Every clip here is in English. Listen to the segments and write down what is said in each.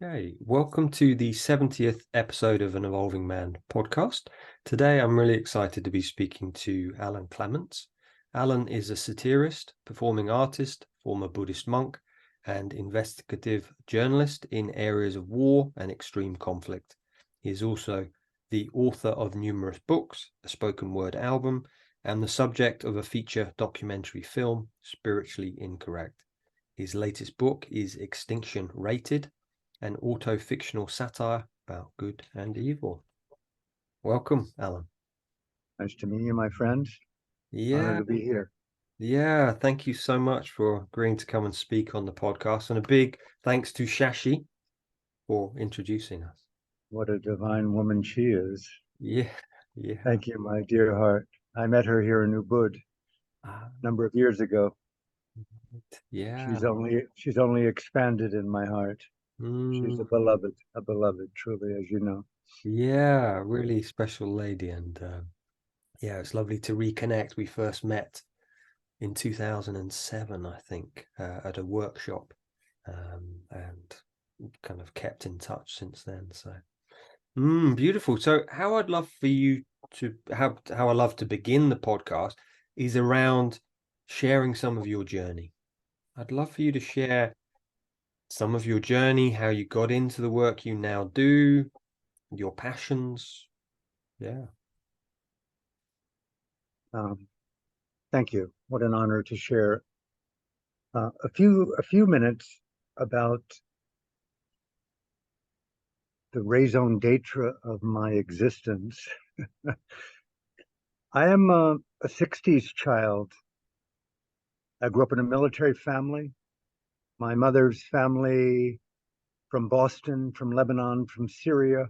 Okay, welcome to the 70th episode of an Evolving Man podcast. Today, I'm really excited to be speaking to Alan Clements. Alan is a satirist, performing artist, former Buddhist monk, and investigative journalist in areas of war and extreme conflict. He is also the author of numerous books, a spoken word album, and the subject of a feature documentary film, Spiritually Incorrect. His latest book is Extinction Rated, an auto-fictional satire about good and evil. Welcome, Alan. Nice to meet you, my friend. Honored to be here. Yeah, thank you so much for agreeing to come and speak on the podcast. And a big thanks to Shashi for introducing us. What a divine woman she is. Yeah. Thank you, my dear heart. I met her here in Ubud a number of years ago. Yeah. She's only expanded in my heart. She's a beloved, truly, as you know. Yeah, really special lady. And yeah, it's lovely to reconnect. We first met in 2007, I think, at a workshop, and kind of kept in touch since then. So beautiful. So how I love to begin the podcast is around sharing some of your journey. I'd love for you to share some of your journey, how you got into the work you now do, your passions. Yeah. Thank you. What an honor to share a few minutes about the raison d'etre of my existence. I am a 60s child. I grew up in a military family. My mother's family from Boston, from Lebanon, from Syria.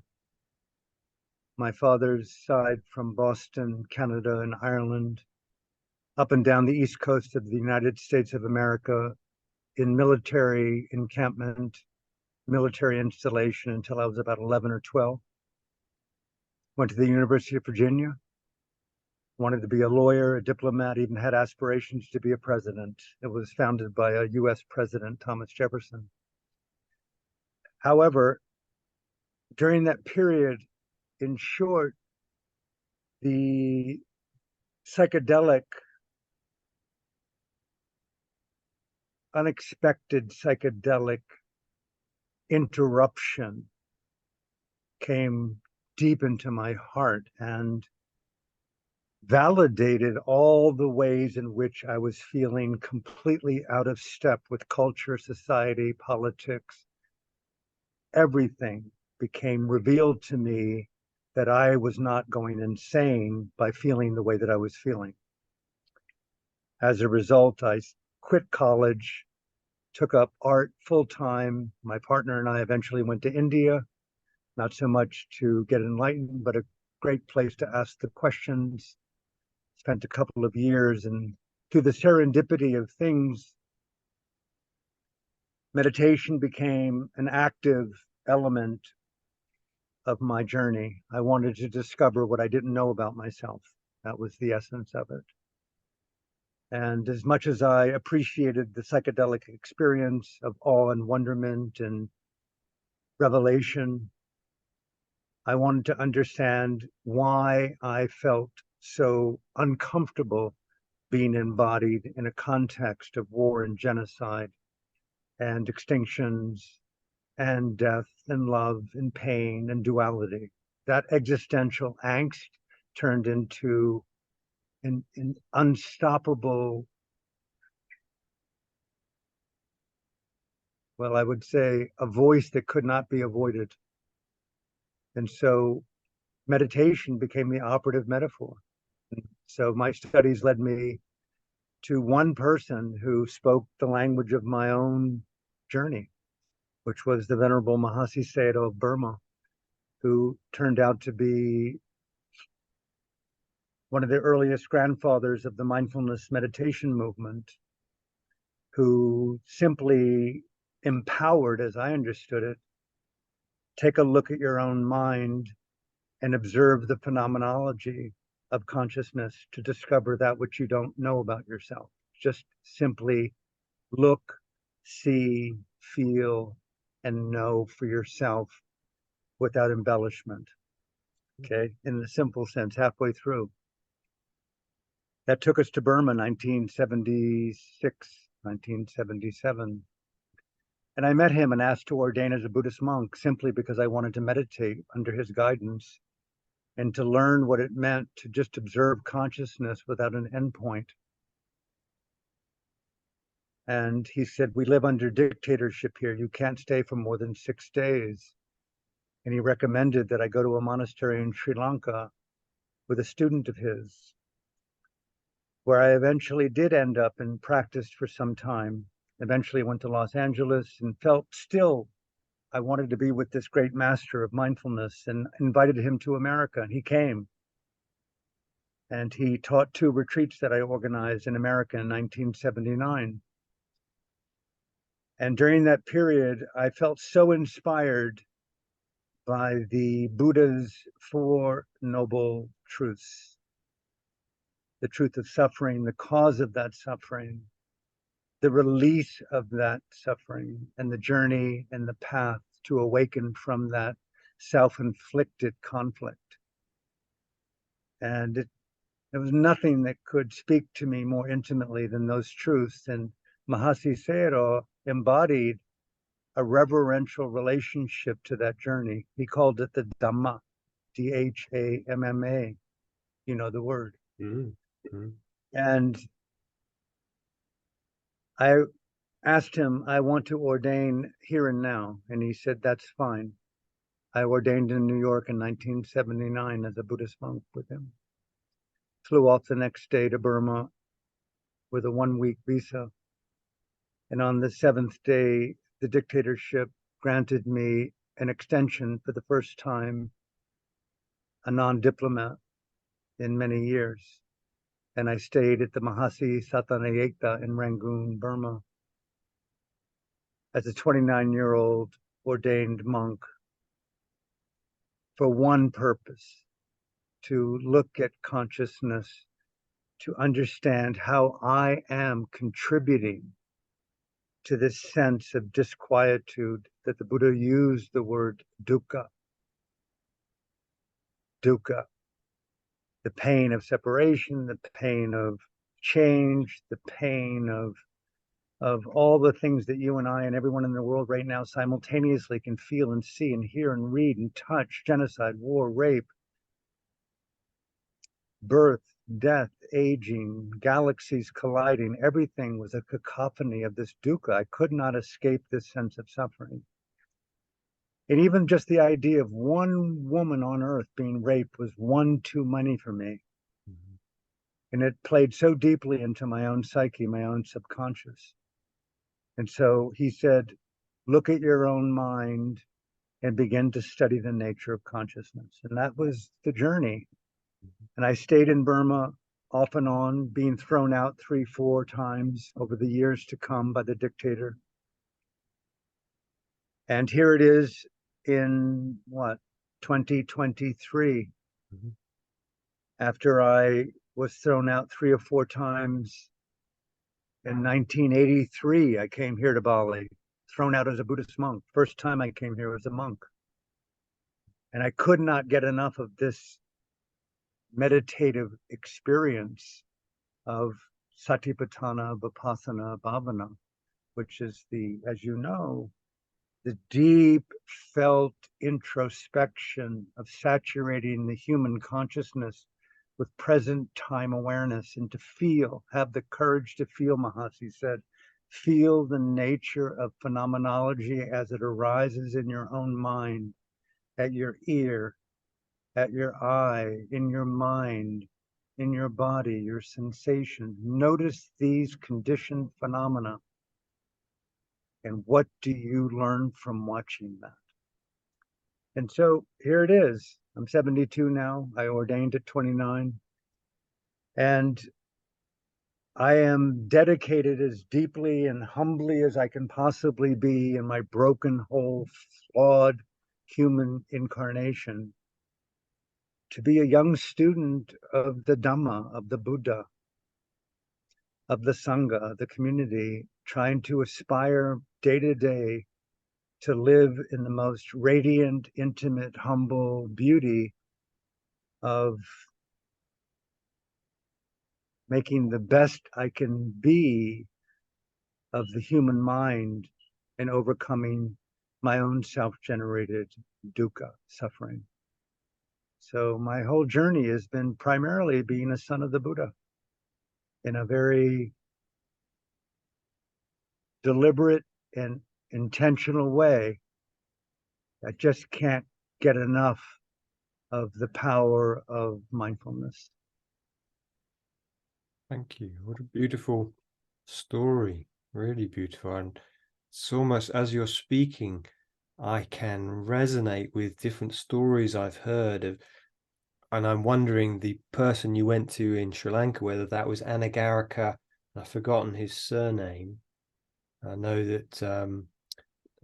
My father's side from Boston, Canada, and Ireland, up and down the east coast of the United States of America, in military encampment, military installation until I was about 11 or 12. Went to the University of Virginia, wanted to be a lawyer, a diplomat, even had aspirations to be a president. It was founded by a US president, Thomas Jefferson. However, during that period, in short, the unexpected psychedelic interruption came deep into my heart and validated all the ways in which I was feeling completely out of step with culture, society, politics. Everything became revealed to me that I was not going insane by feeling the way that I was feeling. As a result, I quit college, took up art full time. My partner and I eventually went to India, not so much to get enlightened, but a great place to ask the questions. Spent a couple of years, and through the serendipity of things, meditation became an active element of my journey. I wanted to discover what I didn't know about myself. That was the essence of it. And as much as I appreciated the psychedelic experience of awe and wonderment and revelation, I wanted to understand why I felt so uncomfortable being embodied in a context of war and genocide and extinctions and death and love and pain and duality. That existential angst turned into an unstoppable, well, I would say a voice that could not be avoided. And so meditation became the operative metaphor. And so my studies led me to one person who spoke the language of my own journey, which was the Venerable Mahasi Sayadaw of Burma, who turned out to be one of the earliest grandfathers of the mindfulness meditation movement, who simply empowered, as I understood it, take a look at your own mind and observe the phenomenology of consciousness to discover that which you don't know about yourself. Just simply look, see, feel, and know for yourself without embellishment. Okay, in the simple sense, halfway through. That took us to Burma, 1976, 1977. And I met him and asked to ordain as a Buddhist monk simply because I wanted to meditate under his guidance and to learn what it meant to just observe consciousness without an endpoint. And he said, we live under dictatorship here. You can't stay for more than 6 days. And he recommended that I go to a monastery in Sri Lanka with a student of his, where I eventually did end up and practiced for some time. Eventually went to Los Angeles and felt still I wanted to be with this great master of mindfulness and invited him to America. And he came. And he taught 2 retreats that I organized in America in 1979. And during that period, I felt so inspired by the Buddha's 4 noble truths: the truth of suffering, the cause of that suffering, the release of that suffering, and the journey and the path to awaken from that self-inflicted conflict. And there was nothing that could speak to me more intimately than those truths. And Mahasi Sayadaw embodied a reverential relationship to that journey. He called it the Dhamma, Dhamma. You know the word. Mm-hmm. And I asked him, I want to ordain here and now. And he said, that's fine. I ordained in New York in 1979 as a Buddhist monk with him. Flew off the next day to Burma with a 1-week visa. And on the 7th day, the dictatorship granted me an extension for the first time, a non-diplomat in many years. And I stayed at the Mahasi Satanayekta in Rangoon, Burma, as a 29-year-old ordained monk for one purpose: to look at consciousness, to understand how I am contributing to this sense of disquietude that the Buddha used the word dukkha. Dukkha, the pain of separation, the pain of change, the pain of all the things that you and I and everyone in the world right now simultaneously can feel and see and hear and read and touch: genocide, war, rape, birth, death, aging, galaxies colliding. Everything was a cacophony of this dukkha. I could not escape this sense of suffering. And even just the idea of one woman on earth being raped was one too many for me. Mm-hmm. And it played so deeply into my own psyche, my own subconscious. And so he said, look at your own mind and begin to study the nature of consciousness. And that was the journey. And I stayed in Burma off and on, being thrown out 3-4 times over the years to come by the dictator. And here it is in 2023, mm-hmm. after I was thrown out 3 or 4 times. In 1983, I came here to Bali, thrown out as a Buddhist monk. First time I came here as a monk. And I could not get enough of this meditative experience of Satipatthana, Vipassana, Bhavana, which is as you know, the deep felt introspection of saturating the human consciousness with present time awareness, and to have the courage to feel, Mahasi said, feel the nature of phenomenology as it arises in your own mind, at your ear, at your eye, in your mind, in your body, your sensation. Notice these conditioned phenomena. And what do you learn from watching that? And so here it is. I'm 72 now. I ordained at 29. And I am dedicated as deeply and humbly as I can possibly be in my broken, whole, flawed human incarnation to be a young student of the Dhamma, of the Buddha, of the Sangha, the community, trying to aspire day to day to live in the most radiant, intimate, humble beauty of making the best I can be of the human mind and overcoming my own self-generated dukkha, suffering. So my whole journey has been primarily being a son of the Buddha in a very deliberate and intentional way. I just can't get enough of the power of mindfulness. Thank you. What a beautiful story. Really beautiful. And it's almost as you're speaking, I can resonate with different stories I've heard of, and I'm wondering the person you went to in Sri Lanka, whether that was Anagarika. I've forgotten his surname. I know that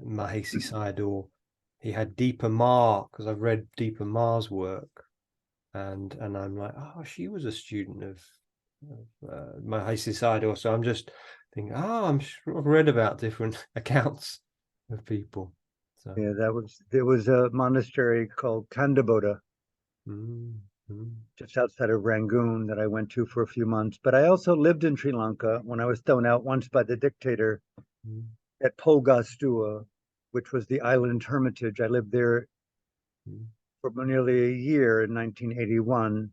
Mahesi Sayadaw, he had Deepa Ma, because I've read Deepa Ma's work, and I'm like, oh, she was a student of Mahesi Sayadaw. So I'm just thinking, oh, I'm sure I've read about different accounts of people. So Yeah, there was a monastery called Kandabodha just outside of Rangoon that I went to for a few months. But I also lived in Sri Lanka when I was thrown out once by the dictator at Polgastua, which was the island hermitage. I lived there for nearly a year in 1981.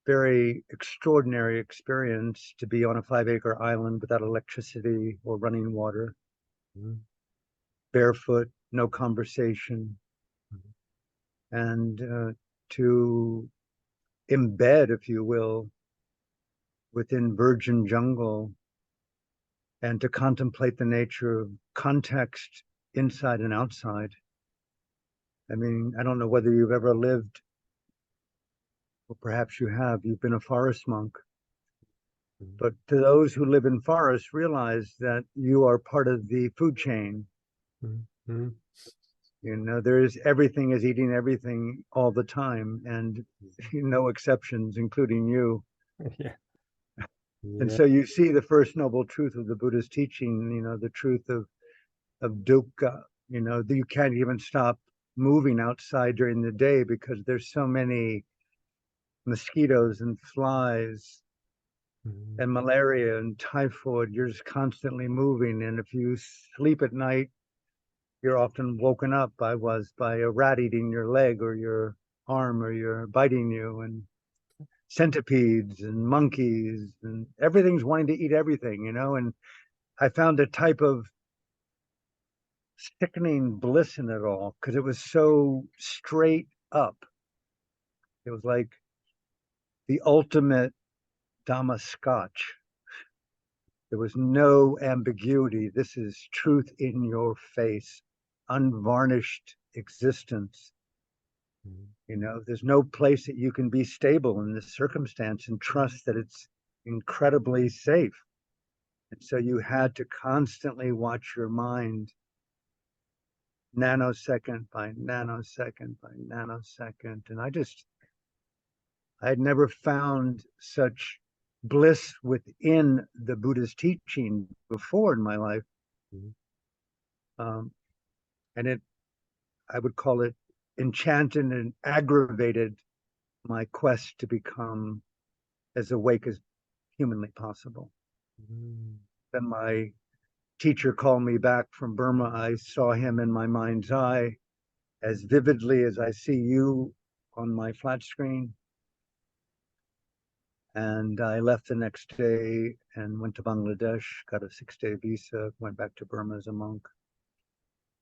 Very extraordinary experience to be on a 5-acre island without electricity or running water, barefoot, no conversation, and to embed, if you will, within virgin jungle and to contemplate the nature of context inside and outside. I mean, I don't know whether you've ever lived, or perhaps you have, you've been a forest monk. But to those who live in forests, realize that you are part of the food chain. You know, everything is eating everything all the time, and no exceptions, including you. Yeah. And so you see the first noble truth of the Buddha's teaching, you know, the truth of dukkha, you know, you can't even stop moving outside during the day because there's so many mosquitoes and flies and malaria and typhoid. You're just constantly moving. And if you sleep at night, you're often woken up by a rat eating your leg or your arm, or you're biting you, and centipedes and monkeys, and everything's wanting to eat everything, you know. And I found a type of sickening bliss in it all because it was so straight up. It was like the ultimate Dhamma scotch. There was no ambiguity. This is truth in your face, unvarnished existence. You know, there's no place that you can be stable in this circumstance and trust that it's incredibly safe. And so you had to constantly watch your mind nanosecond by nanosecond by nanosecond. And I had never found such bliss within the Buddha's teaching before in my life. And I would call it enchanted and aggravated my quest to become as awake as humanly possible. Then my teacher called me back from Burma. I saw him in my mind's eye as vividly as I see you on my flat screen. And I left the next day and went to Bangladesh, got a 6-day visa, went back to Burma as a monk.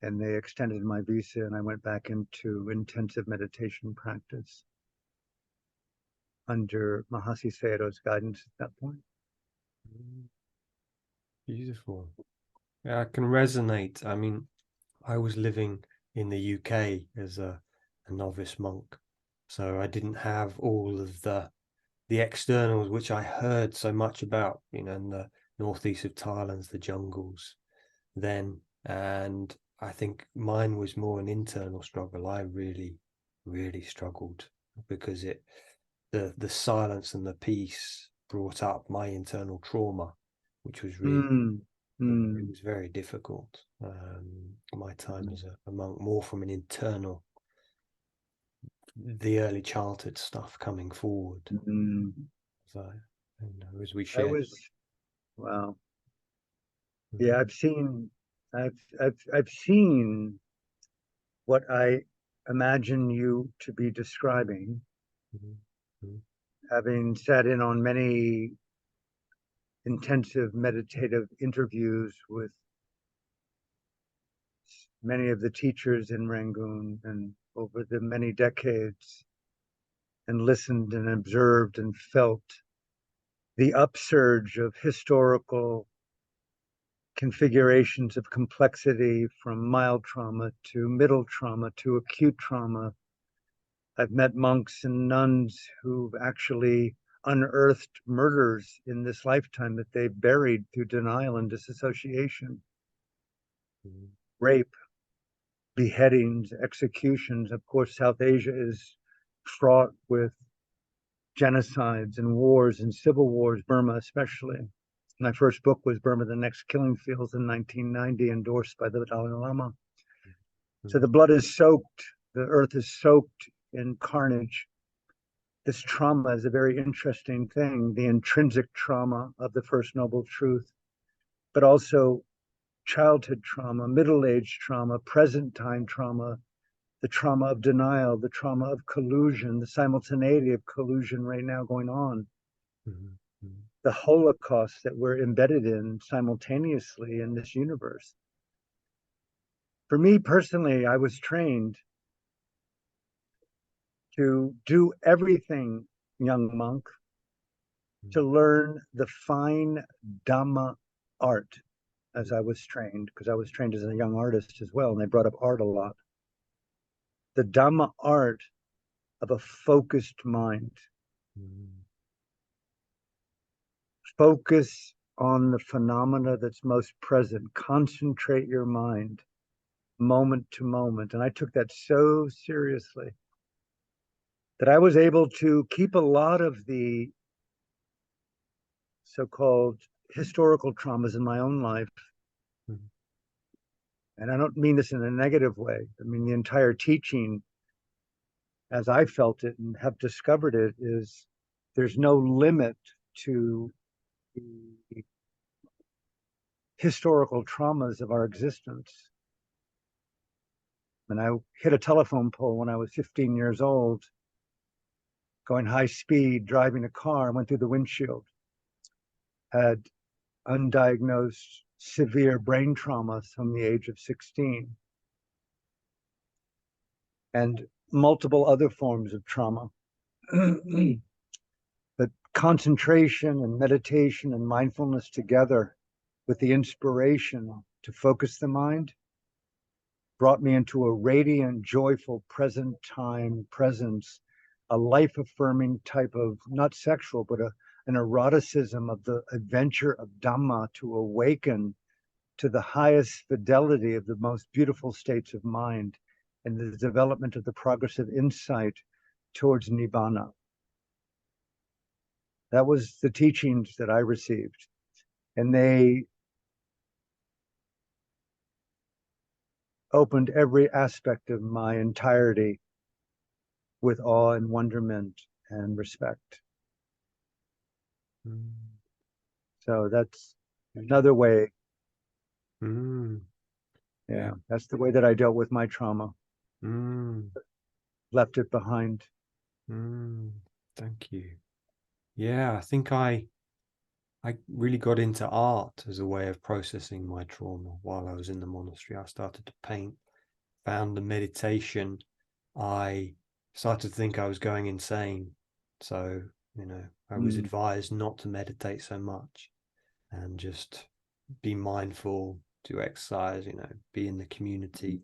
And they extended my visa, and I went back into intensive meditation practice under Mahasi Sayadaw's guidance at that point. Beautiful. Yeah, I can resonate. I mean, I was living in the UK as a novice monk, so I didn't have all of the externals which I heard so much about, you know, in the northeast of Thailand, the jungles then. And I think mine was more an internal struggle. I really, really struggled because the silence and the peace brought up my internal trauma, which was really It was very difficult. My time as a monk, more from an internal, the early childhood stuff coming forward. So, as we shared. Wow. Yeah, I've seen what I imagine you to be describing, having sat in on many intensive meditative interviews with many of the teachers in Rangoon and over the many decades, and listened and observed and felt the upsurge of historical configurations of complexity, from mild trauma to middle trauma to acute trauma. I've met monks and nuns who've actually unearthed murders in this lifetime that they buried through denial and disassociation. Rape, beheadings, executions. Of course, South Asia is fraught with genocides and wars and civil wars, Burma especially. My first book was Burma, the Next Killing Fields in 1990, endorsed by the Dalai Lama. So the blood is soaked, the earth is soaked in carnage. This trauma is a very interesting thing, the intrinsic trauma of the First Noble Truth, but also childhood trauma, middle-age trauma, present time trauma, the trauma of denial, the trauma of collusion, the simultaneity of collusion right now going on. The Holocaust that we're embedded in simultaneously in this universe. For me personally, I was trained to do everything, young monk, to learn the fine Dhamma art, as I was trained, because I was trained as a young artist as well, and they brought up art a lot. The Dhamma art of a focused mind. Focus on the phenomena that's most present. Concentrate your mind moment to moment. And I took that so seriously that I was able to keep a lot of the so-called historical traumas in my own life. And I don't mean this in a negative way. I mean, the entire teaching, as I felt it and have discovered it, is there's no limit to the historical traumas of our existence. And I hit a telephone pole when I was 15 years old, going high speed, driving a car, went through the windshield, had undiagnosed severe brain trauma from the age of 16, and multiple other forms of trauma. But concentration and meditation and mindfulness together with the inspiration to focus the mind brought me into a radiant, joyful, present time presence, a life-affirming type of, not sexual, but an eroticism of the adventure of Dhamma, to awaken to the highest fidelity of the most beautiful states of mind and the development of the progressive insight towards Nibbana. That was the teachings that I received. And they opened every aspect of my entirety with awe and wonderment and respect. So that's another way. Yeah, that's the way that I dealt with my trauma. Left it behind. Thank you. Yeah, I think I really got into art as a way of processing my trauma while I was in the monastery. I started to paint, found the meditation. I started to think I was going insane. So, I was advised not to meditate so much and just be mindful, do exercise, be in the community.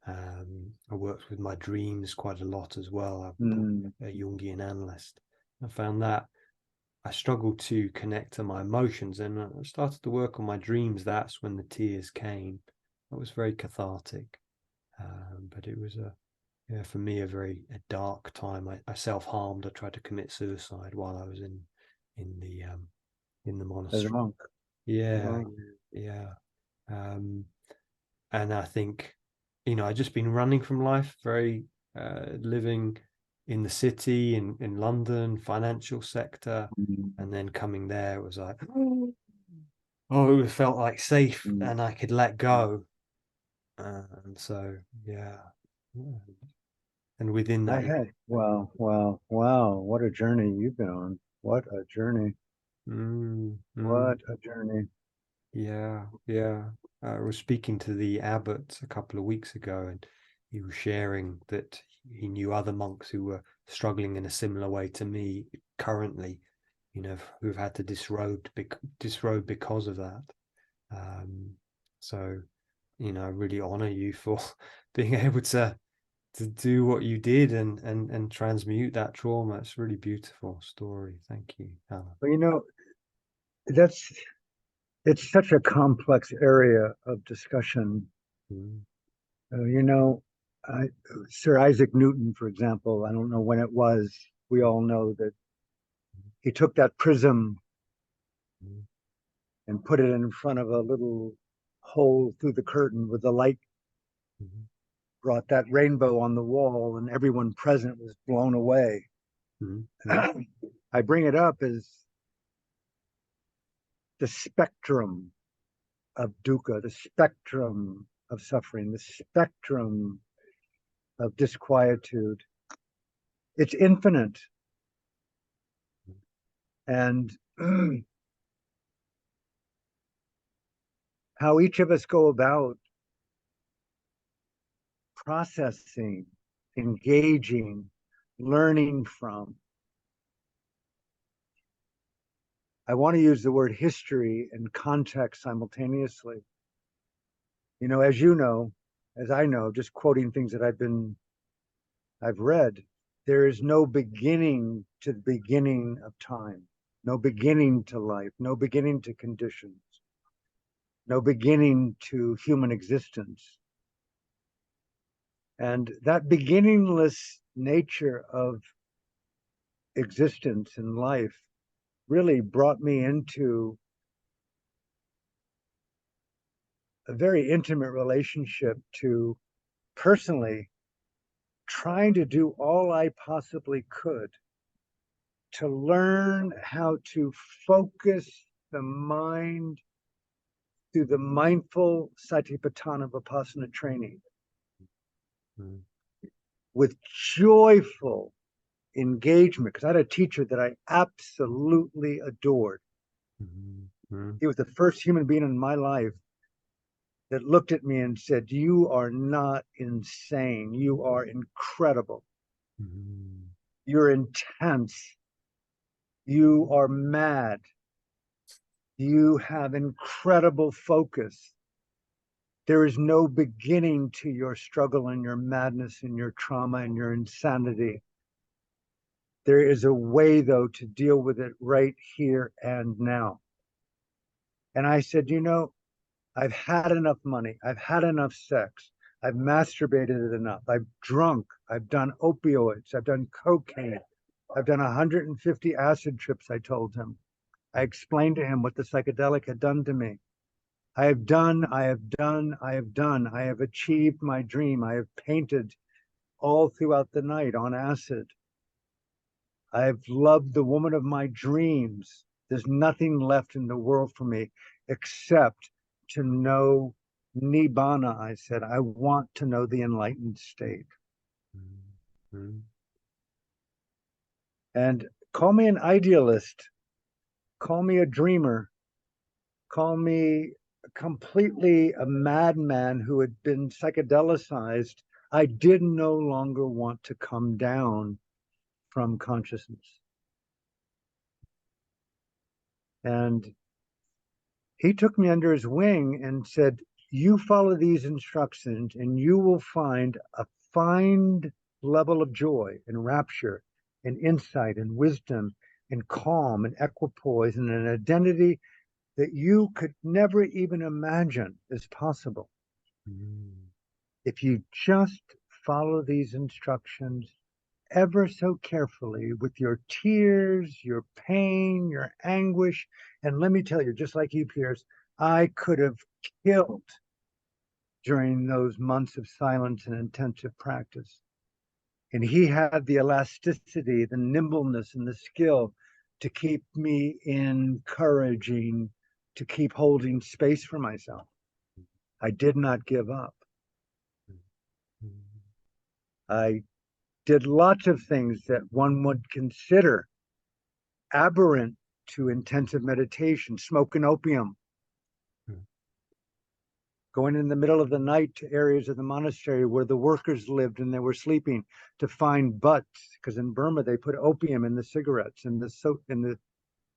I worked with my dreams quite a lot as well. I'm a Jungian analyst. I found that I struggled to connect to my emotions, and I started to work on my dreams. That's when the tears came. It was very cathartic, but it was for me a very dark time. I self-harmed. I tried to commit suicide while I was in the monastery. As a monk. Yeah, Oh, yeah. And I think, I've just been running from life, very living in the city, in London, financial sector, mm, and then coming there, it was like, oh, it felt like safe mm. and I could let go. And so, yeah. Yeah. And within I that, had, wow, wow, wow. What a journey you've been on. What a journey. mm, mm, What a journey. yeah, yeah. I was speaking to the abbot a couple of weeks ago, and he was sharing that he knew other monks who were struggling in a similar way to me currently, who've had to disrobe because of that. Um, so, I really honor you for being able to do what you did and transmute that trauma. It's a really beautiful story. Thank you, Alan. But that's it's such a complex area of discussion. Mm, Uh, you know, I, Sir Isaac Newton, for example, I don't know when it was. We all know that he took that prism mm, and put it in front of a little hole through the curtain with the light, mm, brought that rainbow on the wall, and everyone present was blown away. mm, mm, I bring it up as the spectrum of dukkha, the spectrum of suffering, the spectrum of disquietude. It's infinite. And how each of us go about processing, engaging, learning from. I want to use the word history and context simultaneously. As you know, as I know, just quoting things that I've read, there is no beginning to the beginning of time, no beginning to life, no beginning to conditions, no beginning to human existence. And that beginningless nature of existence and life really brought me into a very intimate relationship to personally trying to do all I possibly could to learn how to focus the mind through the mindful satipatthana vipassana training mm, with joyful engagement. Because I had a teacher that I absolutely adored. mm, mm, He was the first human being in my life that looked at me and said, "You are not insane. You are incredible. mm, You're intense. You are mad. You have incredible focus. There is no beginning to your struggle and your madness and your trauma and your insanity. There is a way, though, to deal with it right here and now." And I said, I've had enough money. I've had enough sex. I've masturbated enough. I've drunk. I've done opioids. I've done cocaine. I've done 150 acid trips, I told him. I explained to him what the psychedelic had done to me. I have done, I have done, I have done. I have achieved my dream. I have painted all throughout the night on acid. I have loved the woman of my dreams. There's nothing left in the world for me except to know Nibbana. I said, I want to know the enlightened state. mm, And call me an idealist, call me a dreamer, call me completely a madman who had been psychedelicized. I did no longer want to come down from consciousness. And he took me under his wing and said, "You follow these instructions and you will find a fine level of joy and rapture and insight and wisdom and calm and equipoise and an identity that you could never even imagine is possible mm, if you just follow these instructions ever so carefully with your tears, your pain, your anguish, And let me tell you, just like you, Piers, I could have killed during those months of silence and intensive practice. And he had the elasticity, the nimbleness, and the skill to keep me encouraging, to keep holding space for myself. I did not give up. I did lots of things that one would consider aberrant to intensive meditation, smoking opium, going in the middle of the night to areas of the monastery where the workers lived and they were sleeping to find butts, because in Burma they put opium in the cigarettes and in the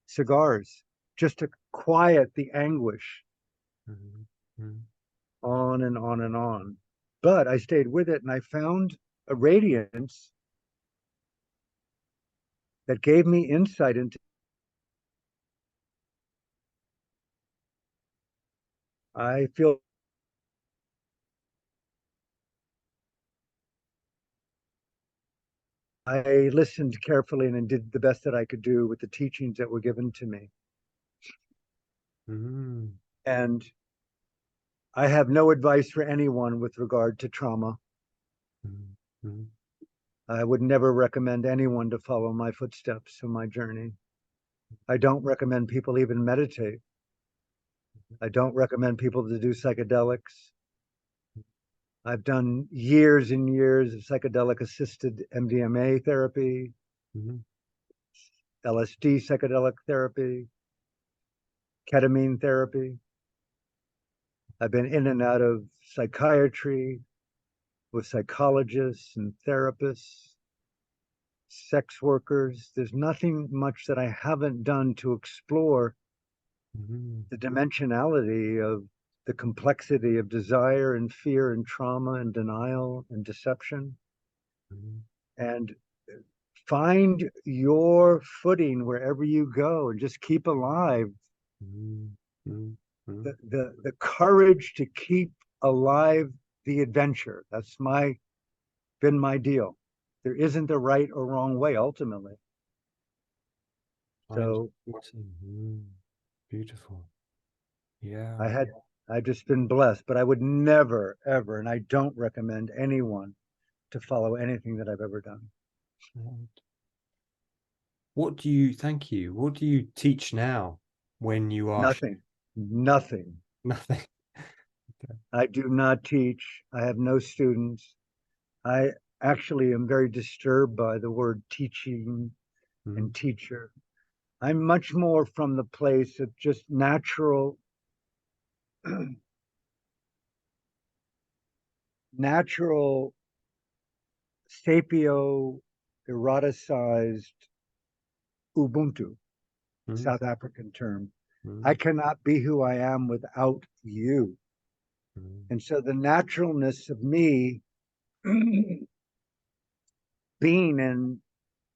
cigars just to quiet the anguish. On and on and on. But I stayed with it, and I found a radiance that gave me insight into. I feel I listened carefully and did the best that I could do with the teachings that were given to me. And I have no advice for anyone with regard to trauma. I would never recommend anyone to follow my footsteps in my journey. I don't recommend people even meditate. I don't recommend people to do psychedelics. I've done years and years of psychedelic assisted MDMA therapy, LSD psychedelic therapy, ketamine therapy. I've been in and out of psychiatry with psychologists and therapists, sex workers. There's nothing much that I haven't done to explore the dimensionality of the complexity of desire and fear and trauma and denial and deception. And find your footing wherever you go and just keep alive. The courage to keep alive the adventure. That's been my deal. There isn't a right or wrong way ultimately. So beautiful. Yeah. I've just been blessed, but I would never, ever, and I don't recommend anyone to follow anything that I've ever done. What do you teach now when you are Nothing. Nothing. I do not teach. I have no students. I actually am very disturbed by the word teaching and teacher. I'm much more from the place of just natural sapio eroticized Ubuntu, South African term. I cannot be who I am without you. And so the naturalness of me being in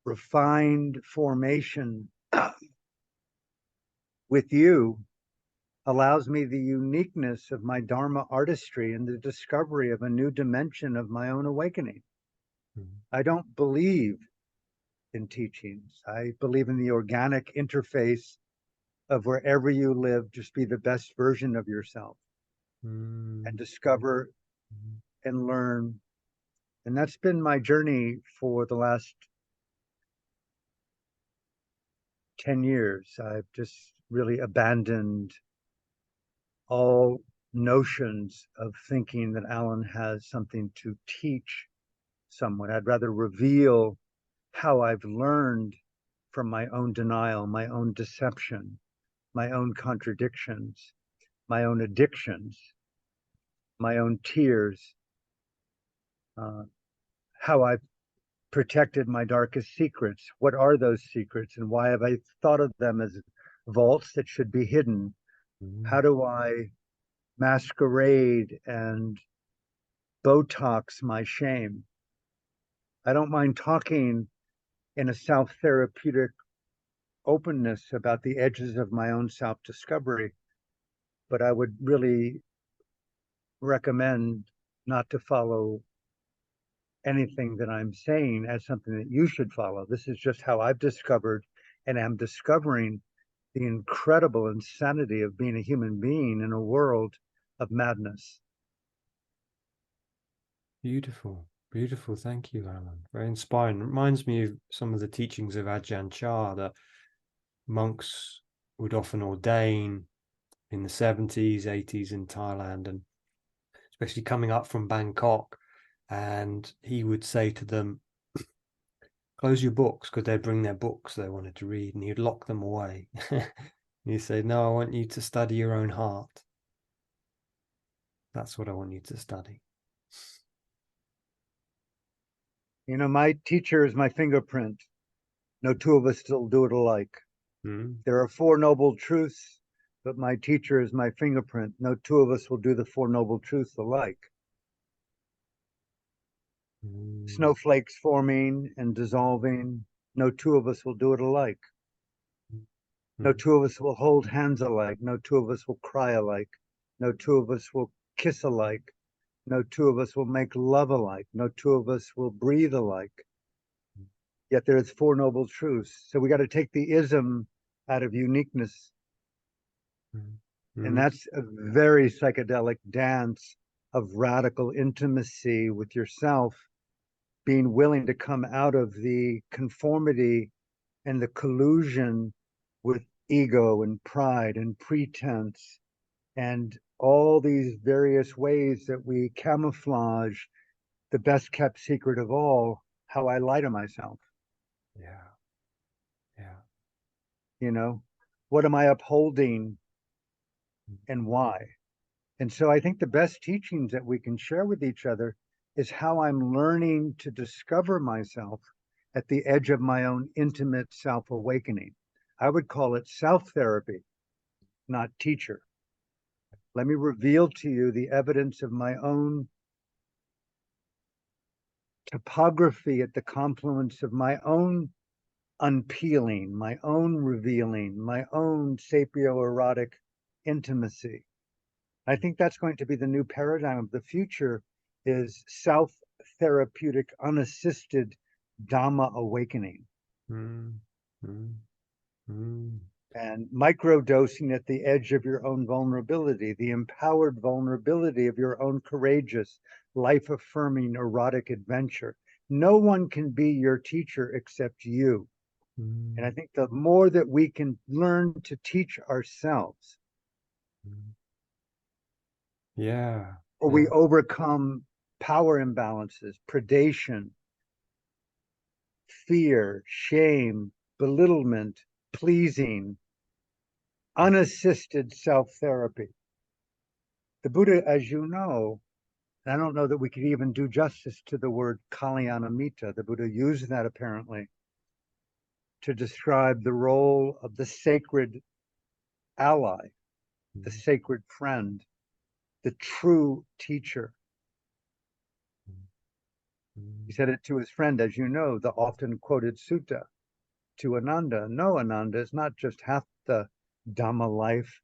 refined formation with you allows me the uniqueness of my Dharma artistry and the discovery of a new dimension of my own awakening. I don't believe in teachings. I believe in the organic interface of wherever you live, just be the best version of yourself and discover and learn. And that's been my journey for the last 10 years. I've just really abandoned all notions of thinking that Alan has something to teach someone. I'd rather reveal how I've learned from my own denial, my own deception, my own contradictions, my own addictions, my own tears, how I've protected my darkest secrets. What are those secrets and why have I thought of them as vaults that should be hidden? How do I masquerade and Botox my shame? I don't mind talking in a self-therapeutic openness about the edges of my own self-discovery, but I would really recommend not to follow anything that I'm saying as something that you should follow. This is just how I've discovered and am discovering the incredible insanity of being a human being in a world of madness. Beautiful, beautiful. Thank you, Alan. Very inspiring. Reminds me of some of the teachings of Ajahn Chah that monks would often ordain in the 70s, 80s in Thailand, and especially coming up from Bangkok. And he would say to them, close your books, because they'd bring their books they wanted to read, and he'd lock them away. He'd say, no, I want you to study your own heart. That's what I want you to study. You know, my teacher is my fingerprint. No two of us still do it alike. There are four noble truths, but my teacher is my fingerprint. No two of us will do the four noble truths alike. Snowflakes forming and dissolving. No two of us will do it alike. No two of us will hold hands alike. No two of us will cry alike. No two of us will kiss alike. No two of us will make love alike. No two of us will breathe alike. Yet there's four noble truths. So we got to take the ism out of uniqueness. And that's a very psychedelic dance of radical intimacy with yourself, being willing to come out of the conformity and the collusion with ego and pride and pretense and all these various ways that we camouflage the best kept secret of all, how I lie to myself. Yeah. Yeah. You know, what am I upholding and why? And so I think the best teachings that we can share with each other is how I'm learning to discover myself at the edge of my own intimate self-awakening. I would call it self-therapy, not teacher. Let me reveal to you the evidence of my own topography at the confluence of my own unpeeling, my own revealing, my own sapio-erotic intimacy. I think that's going to be the new paradigm of the future, is self-therapeutic, unassisted Dhamma awakening. And microdosing at the edge of your own vulnerability, the empowered vulnerability of your own courageous, life-affirming, erotic adventure. No one can be your teacher except you. And I think the more that we can learn to teach ourselves, or we overcome power imbalances, predation, fear, shame, belittlement, pleasing, unassisted self-therapy. The Buddha, as you know, and I don't know that we could even do justice to the word Kalyanamitta. The Buddha used that apparently to describe the role of the sacred ally, the sacred friend, the true teacher. He said it to his friend, as you know, the often quoted sutta to Ananda. No, Ananda, it's not just half the Dhamma life,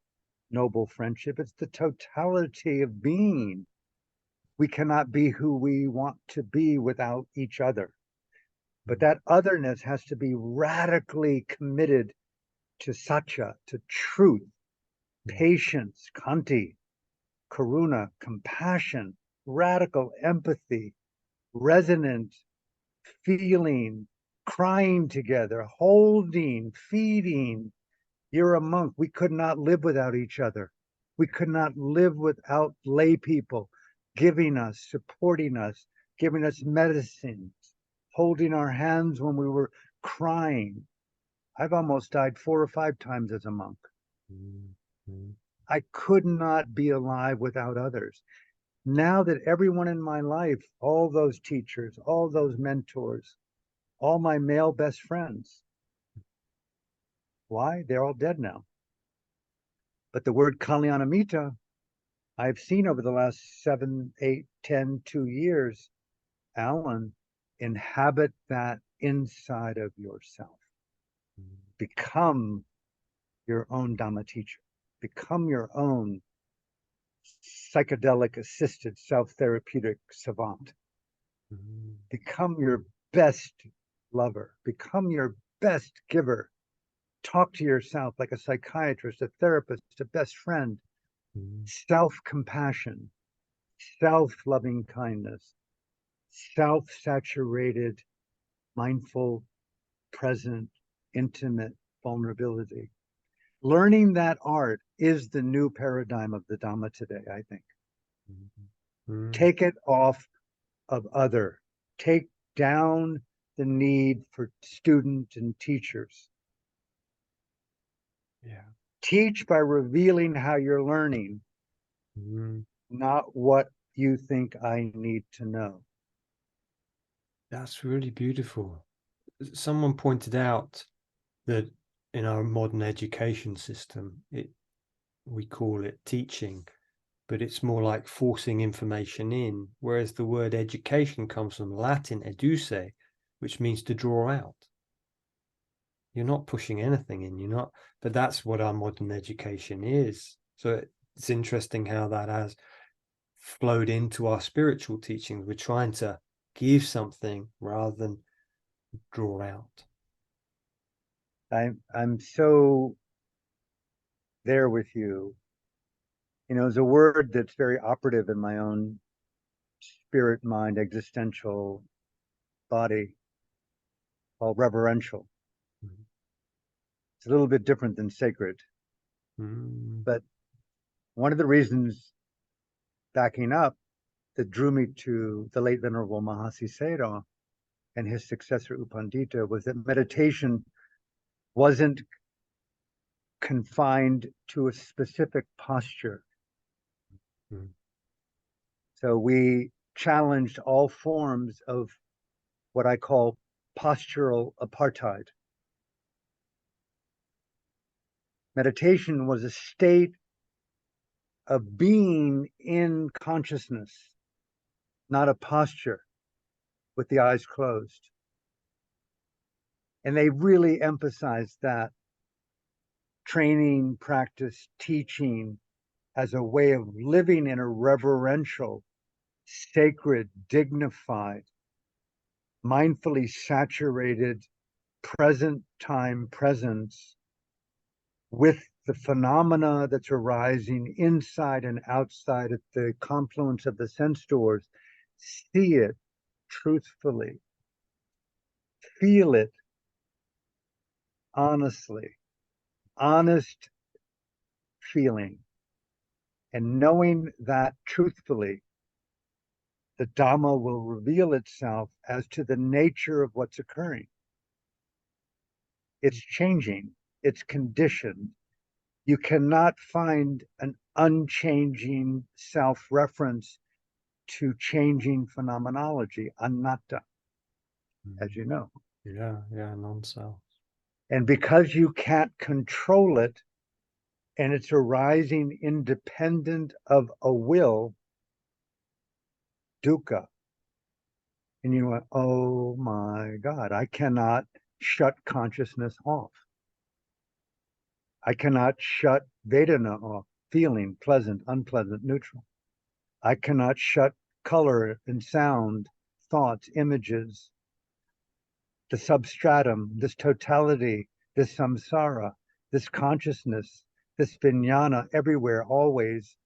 noble friendship. It's the totality of being. We cannot be who we want to be without each other. But that otherness has to be radically committed to satya, to truth, patience, khanti, karuna, compassion, radical empathy, resonant feeling, crying together, holding, feeding. You're a monk. We could not live without each other. We could not live without lay people giving us, supporting us, giving us medicines, holding our hands when we were crying. I've almost died 4 or 5 times as a monk. I could not be alive without others. Now that everyone in my life, all those teachers, all those mentors, all my male best friends, why? They're all dead now. But the word Kalyanamitta, I've seen over the last 7, 8, 10, 2 years, Alan, inhabit that inside of yourself. Become your own Dhamma teacher. Become your own psychedelic assisted self-therapeutic savant. Become your best lover. Become your best giver. talk to yourself like a psychiatrist, a therapist, a best friend. Self-compassion, self-loving kindness, self-saturated, mindful, present, intimate vulnerability. Learning that art is the new paradigm of the Dhamma today, I think. Take it off of other. Take down the need for students and teachers. Yeah. Teach by revealing how you're learning, not what you think I need to know. That's really beautiful. Someone pointed out that in our modern education system, we call it teaching, but it's more like forcing information in, whereas the word education comes from Latin educe, which means to draw out. You're not pushing anything in, but that's what our modern education is. So it's interesting how that has flowed into our spiritual teachings. We're trying to give something rather than draw out. I'm so there with you. There's a word that's very operative in my own spirit, mind, existential body called reverential. It's a little bit different than sacred. But one of the reasons, backing up, that drew me to the late Venerable Mahasi Sayadaw and his successor U Pandita was that meditation wasn't confined to a specific posture. So we challenged all forms of what I call postural apartheid. Meditation was a state of being in consciousness, not a posture with the eyes closed. And they really emphasized that training, practice, teaching as a way of living in a reverential, sacred, dignified, mindfully saturated, present time presence with the phenomena that's arising inside and outside at the confluence of the sense doors. See it truthfully, feel it honestly, honest feeling, and knowing that truthfully, the Dhamma will reveal itself as to the nature of what's occurring. It's changing, it's conditioned. You cannot find an unchanging self-reference to changing phenomenology, anatta, as you know. Yeah, non-self. And because you can't control it, and it's arising independent of a will, dukkha. And you went, oh my God, I cannot shut consciousness off. I cannot shut Vedana off, feeling, pleasant, unpleasant, neutral. I cannot shut color and sound, thoughts, images, the substratum, this totality, this samsara, this consciousness, this vijnana everywhere, always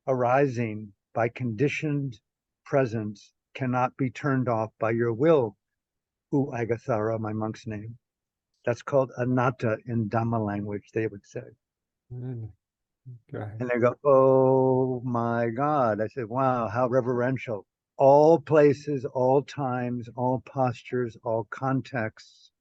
arising by conditioned presence, cannot be turned off by your will. U Agasara, my monk's name. That's called anatta in Dhamma language, they would say. Really? Okay. And they go, oh my God. I said, wow, how reverential. All places, all times, all postures, all contexts,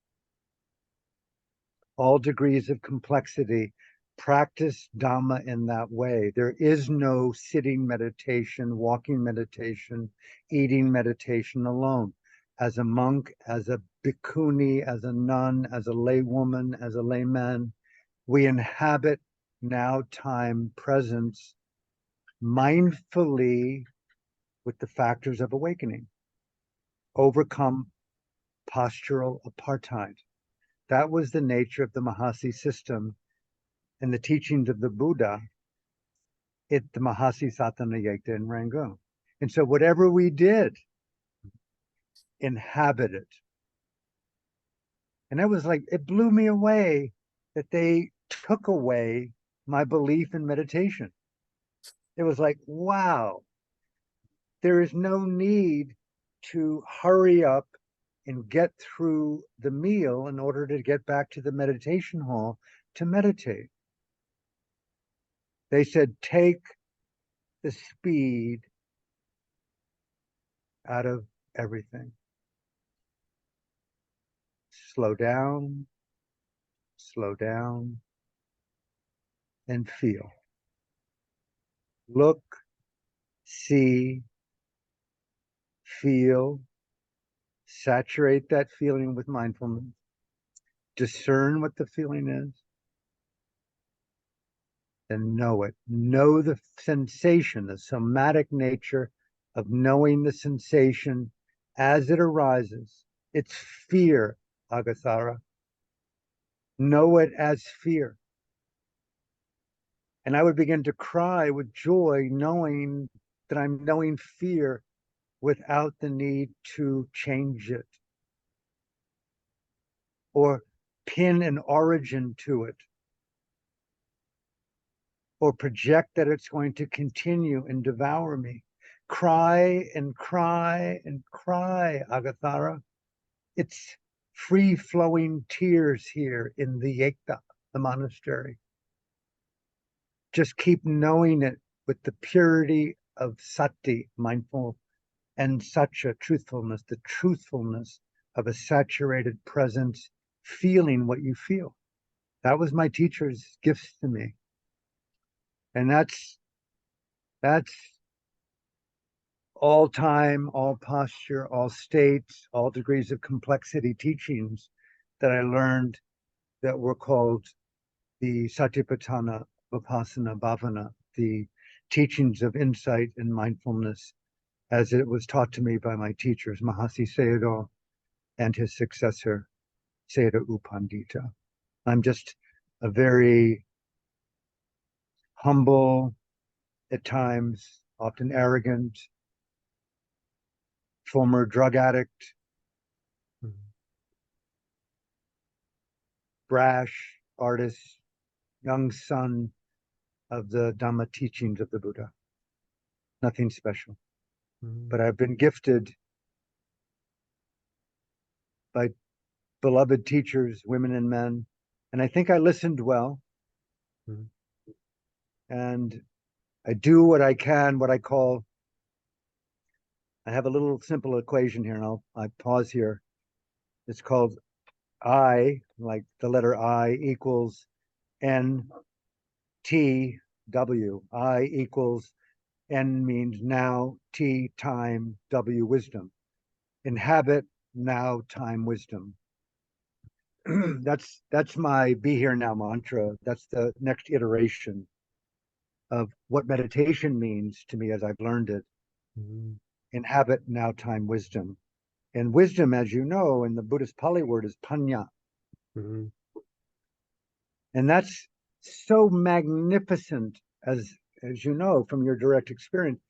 all degrees of complexity. Practice Dhamma in that way. There is no sitting meditation, walking meditation, eating meditation alone. As a monk, as a bhikkhuni, as a nun, as a laywoman, as a layman, we inhabit now time presence mindfully with the factors of awakening. Overcome postural apartheid. That was the nature of the Mahasi system and the teachings of the Buddha at the Mahasi Satana Yekta in Rangoon. And so whatever we did, inhabit it. And that was like, it blew me away that they took away my belief in meditation. It was like, wow, there is no need to hurry up and get through the meal in order to get back to the meditation hall to meditate. They said, take the speed out of everything. Slow down, and feel. Look, see, feel, saturate that feeling with mindfulness, discern what the feeling is, and know it. Know the sensation, the somatic nature of knowing the sensation as it arises. It's fear, Agathara. Know it as fear. And I would begin to cry with joy, knowing that I'm knowing fear without the need to change it or pin an origin to it or project that it's going to continue and devour me. Cry and cry and cry, Agathara. It's free-flowing tears here in the Yekta, the monastery. Just keep knowing it with the purity of sati, mindful, and satya, truthfulness, the truthfulness of a saturated presence, feeling what you feel. That was my teacher's gifts to me. And that's all time, all posture, all states, all degrees of complexity teachings that I learned that were called the Satipatthana Vipassana Bhavana, the teachings of insight and mindfulness, as it was taught to me by my teachers, Mahasi Sayadaw and his successor, Sayadaw U Pandita. I'm just a very humble, at times, often arrogant, former drug addict, brash artist, young son of the Dhamma teachings of the Buddha. Nothing special. But I've been gifted by beloved teachers, women and men, and I think I listened well. And I do what I can, what I call, I have a little simple equation here, and I pause here. It's called I, like the letter I equals N T W. I equals N means now, T time, W wisdom. Inhabit, now, time, wisdom. That's my be here now mantra. That's the next iteration of what meditation means to me as I've learned it. Inhabit, now, time, wisdom. And wisdom, as you know, in the Buddhist Pali word is panya. And that's so magnificent, as you know from your direct experience,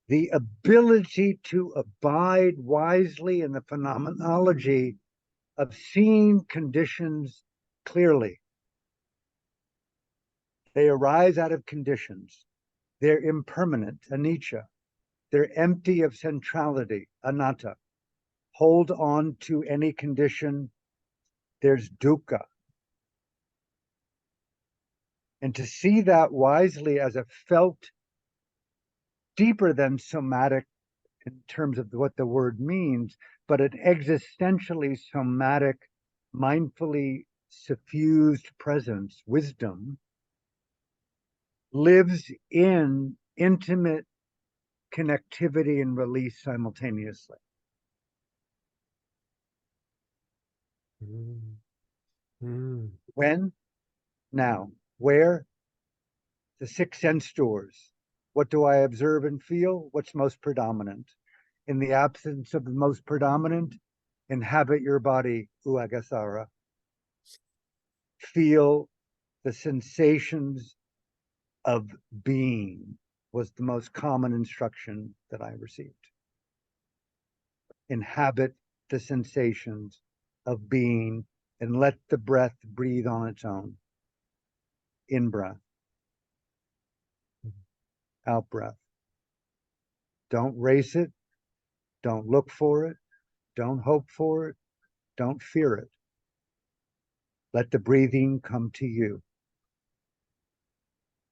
the ability to abide wisely in the phenomenology of seeing conditions clearly. They arise out of conditions. They're impermanent, anicca. They're empty of centrality, anatta. Hold on to any condition, there's dukkha. And to see that wisely as a felt deeper than somatic in terms of what the word means, but an existentially somatic, mindfully suffused presence, wisdom, lives in intimate connectivity and release simultaneously. When? Now. Where? The six sense doors. What do I observe and feel? What's most predominant? In the absence of the most predominant, inhabit your body, Agathara. Feel the sensations of being was the most common instruction that I received. Inhabit the sensations of being and let the breath breathe on its own. in-breath, out-breath. Don't race it. Don't look for it. Don't hope for it. Don't fear it. Let the breathing come to you.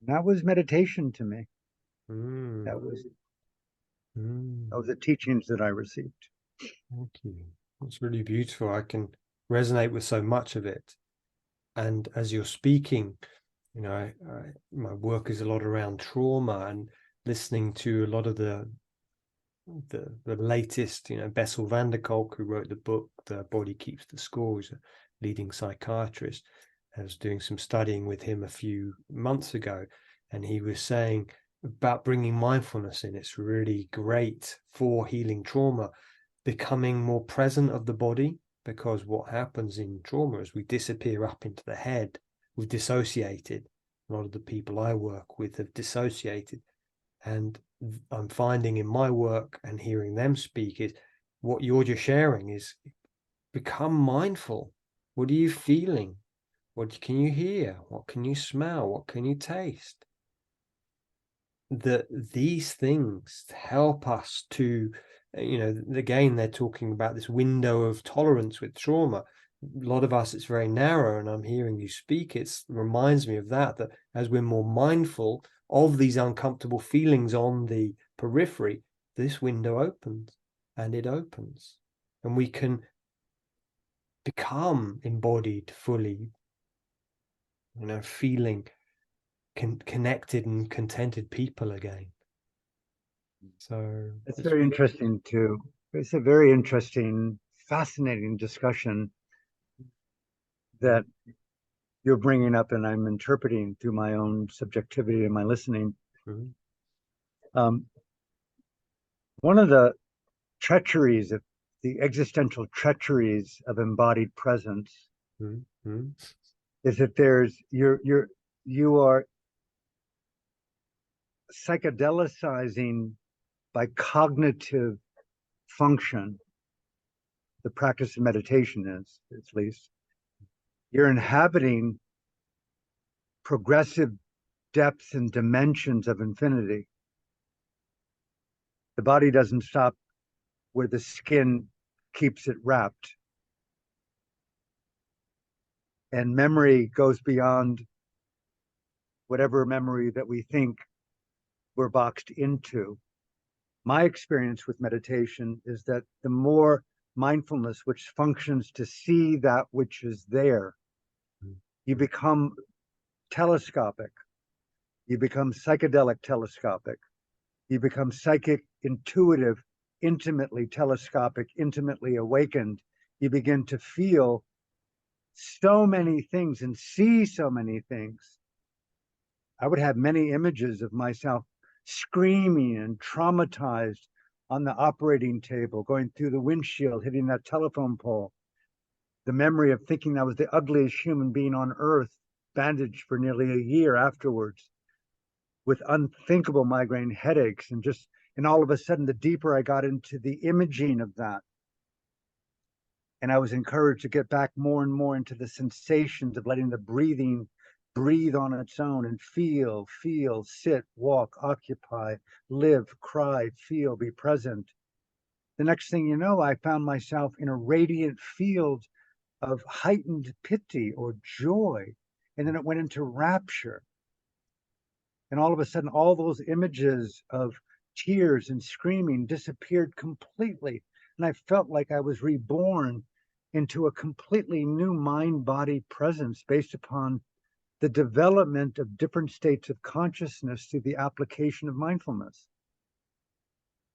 And that was meditation to me. That was the teachings that I received. Thank you. It's really beautiful. I can resonate with so much of it. And as you're speaking, you know, my work is a lot around trauma, and listening to a lot of the latest, you know, Bessel van der Kolk, who wrote the book The Body Keeps the Score, who's a leading psychiatrist. I was doing some studying with him a few months ago, and he was saying about bringing mindfulness in. It's really great for healing trauma, becoming more present of the body, because what happens in trauma is we disappear up into the head. We've dissociated. A lot of the people I work with have dissociated. And I'm finding in my work and hearing them speak is what you're just sharing is become mindful. What are you feeling? What can you hear? What can you smell? What can you taste? That these things help us to, you know, again, they're talking about this window of tolerance with trauma. A lot of us, it's very narrow, and I'm hearing you speak. It reminds me of that as we're more mindful of these uncomfortable feelings on the periphery, this window opens, and it opens, and we can become embodied fully, you know, feeling connected and contented people again. So it's very interesting too. It's a very interesting, fascinating discussion that you're bringing up, and I'm interpreting through my own subjectivity and my listening. One of the treacheries of the existential treacheries of embodied presence is that you are psychedelicizing by cognitive function. The practice of meditation is, at least, you're inhabiting progressive depths and dimensions of infinity. The body doesn't stop where the skin keeps it wrapped. And memory goes beyond whatever memory that we think we're boxed into. My experience with meditation is that the more mindfulness, which functions to see that which is there, you become telescopic. You become psychedelic telescopic. You become psychic, intuitive, intimately telescopic, intimately awakened. You begin to feel so many things and see so many things. I would have many images of myself screaming and traumatized on the operating table, going through the windshield, hitting that telephone pole. The memory of thinking I was the ugliest human being on earth, bandaged for nearly a year afterwards, with unthinkable migraine headaches, and all of a sudden, the deeper I got into the imaging of that, and I was encouraged to get back more and more into the sensations of letting the breathing breathe on its own and feel, sit, walk, occupy, live, cry, feel, be present. The next thing you know, I found myself in a radiant field of heightened piti or joy, and then it went into rapture. And all of a sudden, all those images of tears and screaming disappeared completely. And I felt like I was reborn into a completely new mind-body presence based upon the development of different states of consciousness through the application of mindfulness.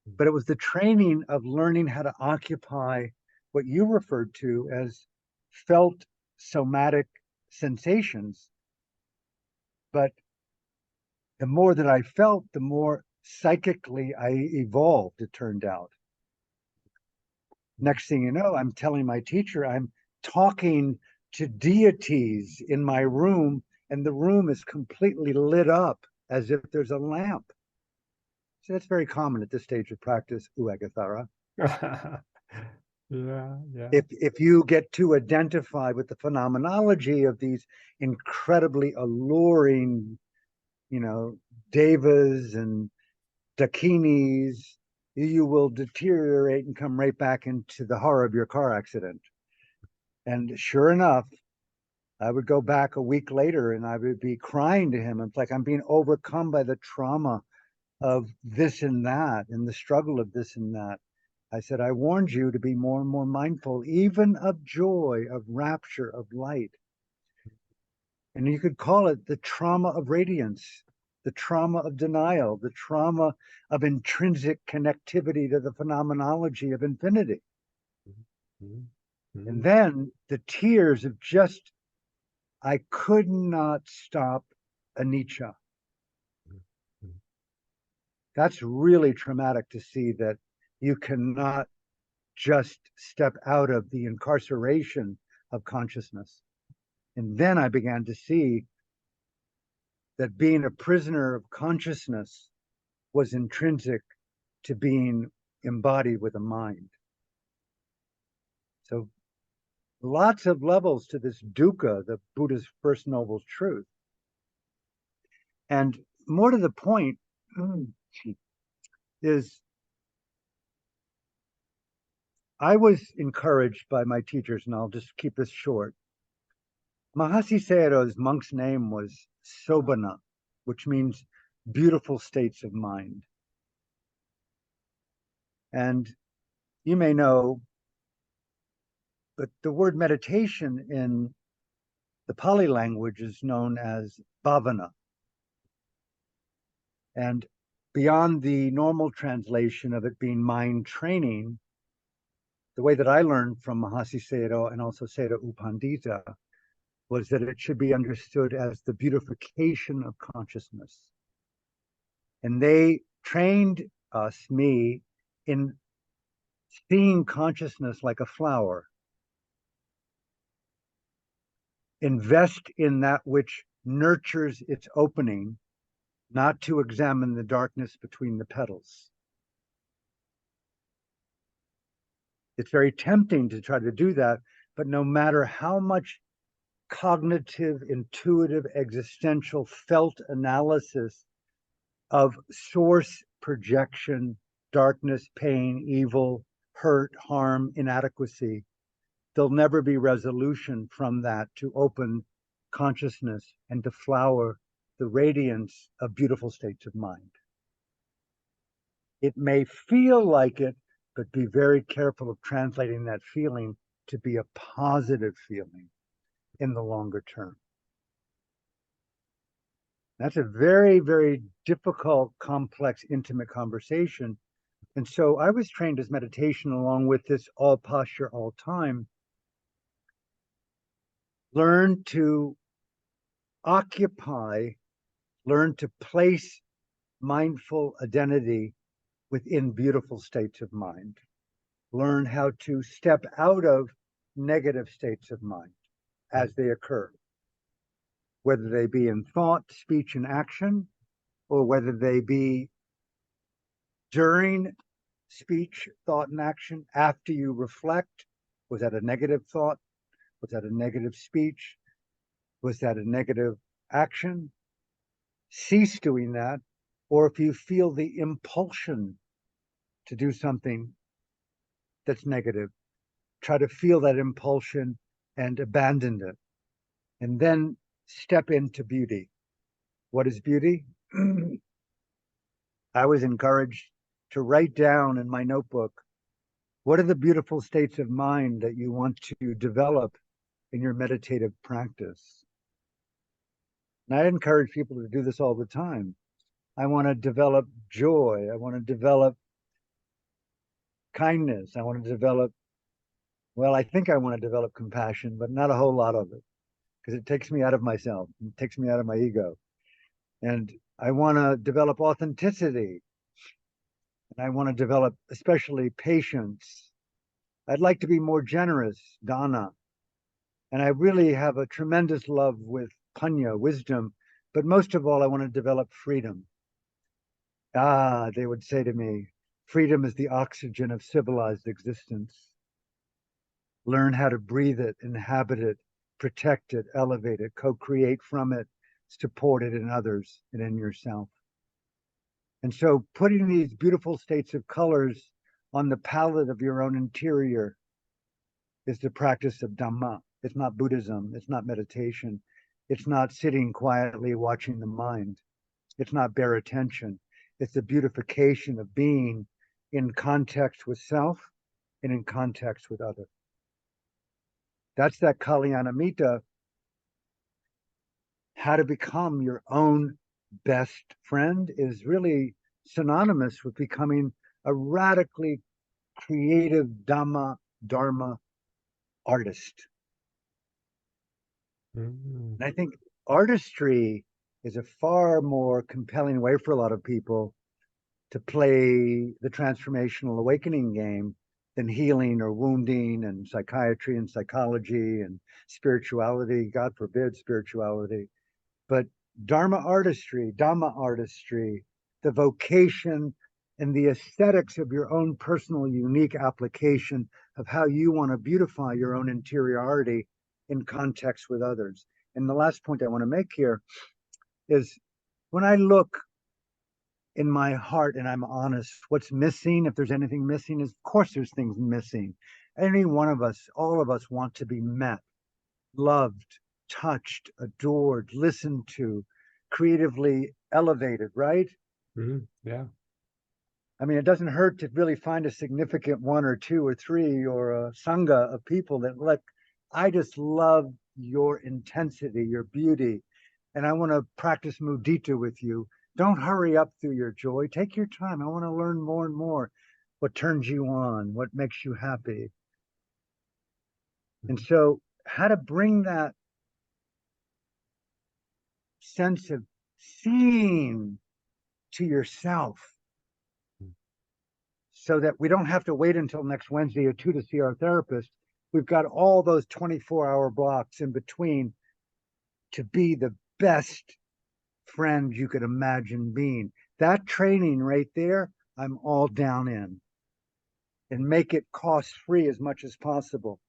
But it was the training of learning how to occupy what you referred to as felt somatic sensations. But the more that I felt, the more psychically I evolved, it turned out. Next thing you know, I'm telling my teacher, I'm talking to deities in my room, and the room is completely lit up as if there's a lamp. So that's very common at this stage of practice, Uagathara. Yeah, yeah. If you get too identified with the phenomenology of these incredibly alluring, devas and dakinis, you will deteriorate and come right back into the horror of your car accident. And sure enough, I would go back a week later and I would be crying to him. It's like I'm being overcome by the trauma of this and that and the struggle of this and that. I said, I warned you to be more and more mindful, even of joy, of rapture, of light. And you could call it the trauma of radiance, the trauma of denial, the trauma of intrinsic connectivity to the phenomenology of infinity. Mm-hmm. And then the tears of just, I could not stop anicca. That's really traumatic to see that you cannot just step out of the incarceration of consciousness. And then I began to see that being a prisoner of consciousness was intrinsic to being embodied with a mind. So lots of levels to this dukkha, the Buddha's first noble truth. And more to the point is I was encouraged by my teachers, and I'll just keep this short. Mahasi Sayadaw's monk's name was Sobhana, which means beautiful states of mind. And you may know, but the word meditation in the Pali language is known as bhavana. And beyond the normal translation of it being mind training, the way that I learned from Mahasi Sayadaw and also Sayadaw U Pandita was that it should be understood as the beautification of consciousness. And they trained me, in seeing consciousness like a flower. Invest in that which nurtures its opening, not to examine the darkness between the petals. It's very tempting to try to do that, but no matter how much cognitive, intuitive, existential, felt analysis of source projection, darkness, pain, evil, hurt, harm, inadequacy, there'll never be resolution from that to open consciousness and to flower the radiance of beautiful states of mind. It may feel like it, but be very careful of translating that feeling to be a positive feeling in the longer term. That's a very, very difficult, complex, intimate conversation. And so I was trained as meditation along with this all posture, all time. Learn to occupy, learn to place mindful identity within beautiful states of mind. Learn how to step out of negative states of mind as they occur, whether they be in thought, speech, and action, or whether they be during speech, thought, and action, after you reflect. Was that a negative thought? Was that a negative speech? Was that a negative action? Cease doing that. Or if you feel the impulsion to do something that's negative, try to feel that impulsion and abandon it. And then step into beauty. What is beauty? I was encouraged to write down in my notebook, what are the beautiful states of mind that you want to develop in your meditative practice? And I encourage people to do this all the time. I want to develop joy. I want to develop kindness. I want to develop, well, I think I want to develop compassion, but not a whole lot of it, because it takes me out of myself. It takes me out of my ego. And I want to develop authenticity. And I want to develop especially patience. I'd like to be more generous, dana. And I really have a tremendous love with panya, wisdom. But most of all, I want to develop freedom. They would say to me, freedom is the oxygen of civilized existence. learn how to breathe it, inhabit it, protect it, elevate it, co-create from it, support it in others and in yourself. And so putting these beautiful states of colors on the palette of your own interior is the practice of Dhamma. It's not Buddhism. It's not meditation. It's not sitting quietly watching the mind. It's not bare attention. It's the beautification of being in context with self and in context with others. That's that Kalyanamitta, how to become your own best friend, is really synonymous with becoming a radically creative Dharma artist. And I think artistry is a far more compelling way for a lot of people to play the transformational awakening game than healing or wounding and psychiatry and psychology and spirituality, God forbid spirituality. But Dharma artistry, the vocation and the aesthetics of your own personal unique application of how you want to beautify your own interiority in context with others. And the last point I want to make here is when I look in my heart and I'm honest, what's missing, if there's anything missing, is of course there's things missing. Any one of us, all of us want to be met, loved, touched, adored, listened to, creatively elevated, right? Yeah. I mean, it doesn't hurt to really find a significant one or two or three or a sangha of people that, look, I just love your intensity, your beauty, and I want to practice mudita with you. Don't hurry up through your joy. Take your time. I want to learn more and more what turns you on, what makes you happy. And so how to bring that sense of seeing to yourself so that we don't have to wait until next Wednesday or two to see our therapist. We've got all those 24-hour blocks in between to be the best friend you could imagine being. That training right there, I'm all down in. And make it cost-free as much as possible.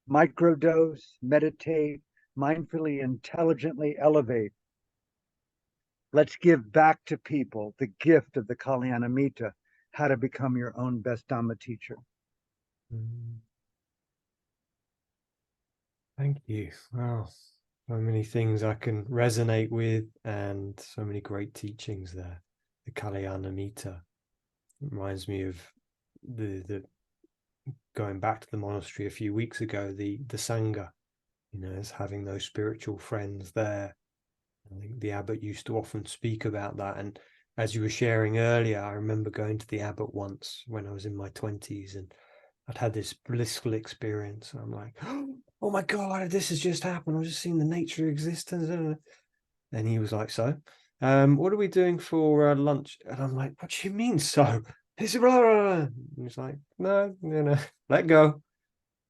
Microdose, meditate, mindfully, intelligently elevate. Let's give back to people the gift of the Kalyanamitta, how to become your own best Dhamma teacher. Thank you. Wow. So many things I can resonate with and so many great teachings there. The Kalyanamitta reminds me of the going back to the monastery a few weeks ago, the Sangha, as having those spiritual friends there. I think the abbot used to often speak about that. And as you were sharing earlier, I remember going to the abbot once when I was in my 20s and I'd had this blissful experience. I'm like, oh my God, this has just happened. I've just seen the nature of existence. And he was like, so, what are we doing for lunch? And I'm like, what do you mean, so? He's like, no, let go.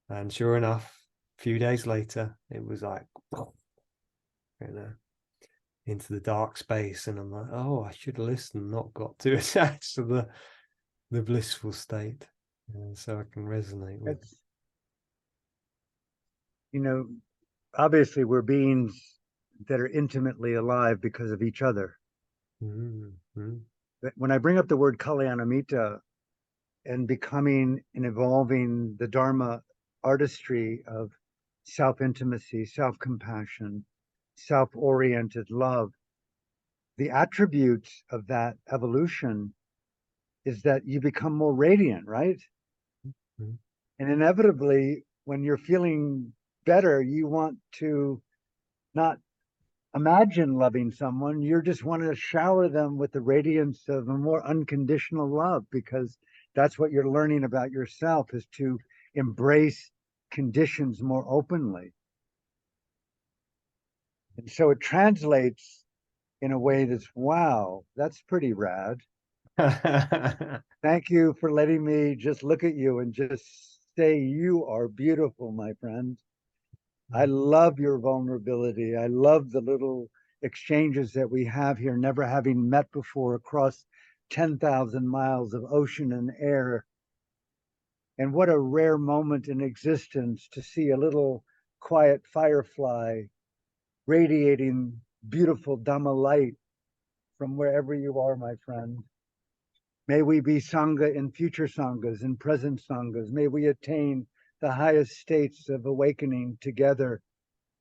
And sure enough, a few days later, it was like, into the dark space. And I'm like, oh, I should have listened, not got too attached to the blissful state. So I can resonate with it. Obviously we're beings that are intimately alive because of each other. But when I bring up the word Kalyanamitta and becoming and evolving the Dharma artistry of self-intimacy, self-compassion, self-oriented love, the attributes of that evolution is that you become more radiant, right? And inevitably, when you're feeling better, you want to not imagine loving someone. You just want to shower them with the radiance of a more unconditional love, because that's what you're learning about yourself, is to embrace conditions more openly. And so it translates in a way that's, wow, that's pretty rad. Thank you for letting me just look at you and just say, you are beautiful, my friend. I love your vulnerability. I love the little exchanges that we have here, never having met before across 10,000 miles of ocean and air. And what a rare moment in existence to see a little quiet firefly radiating beautiful Dhamma light from wherever you are, my friend. May we be Sangha in future Sanghas, in present Sanghas. May we attain the highest states of awakening together.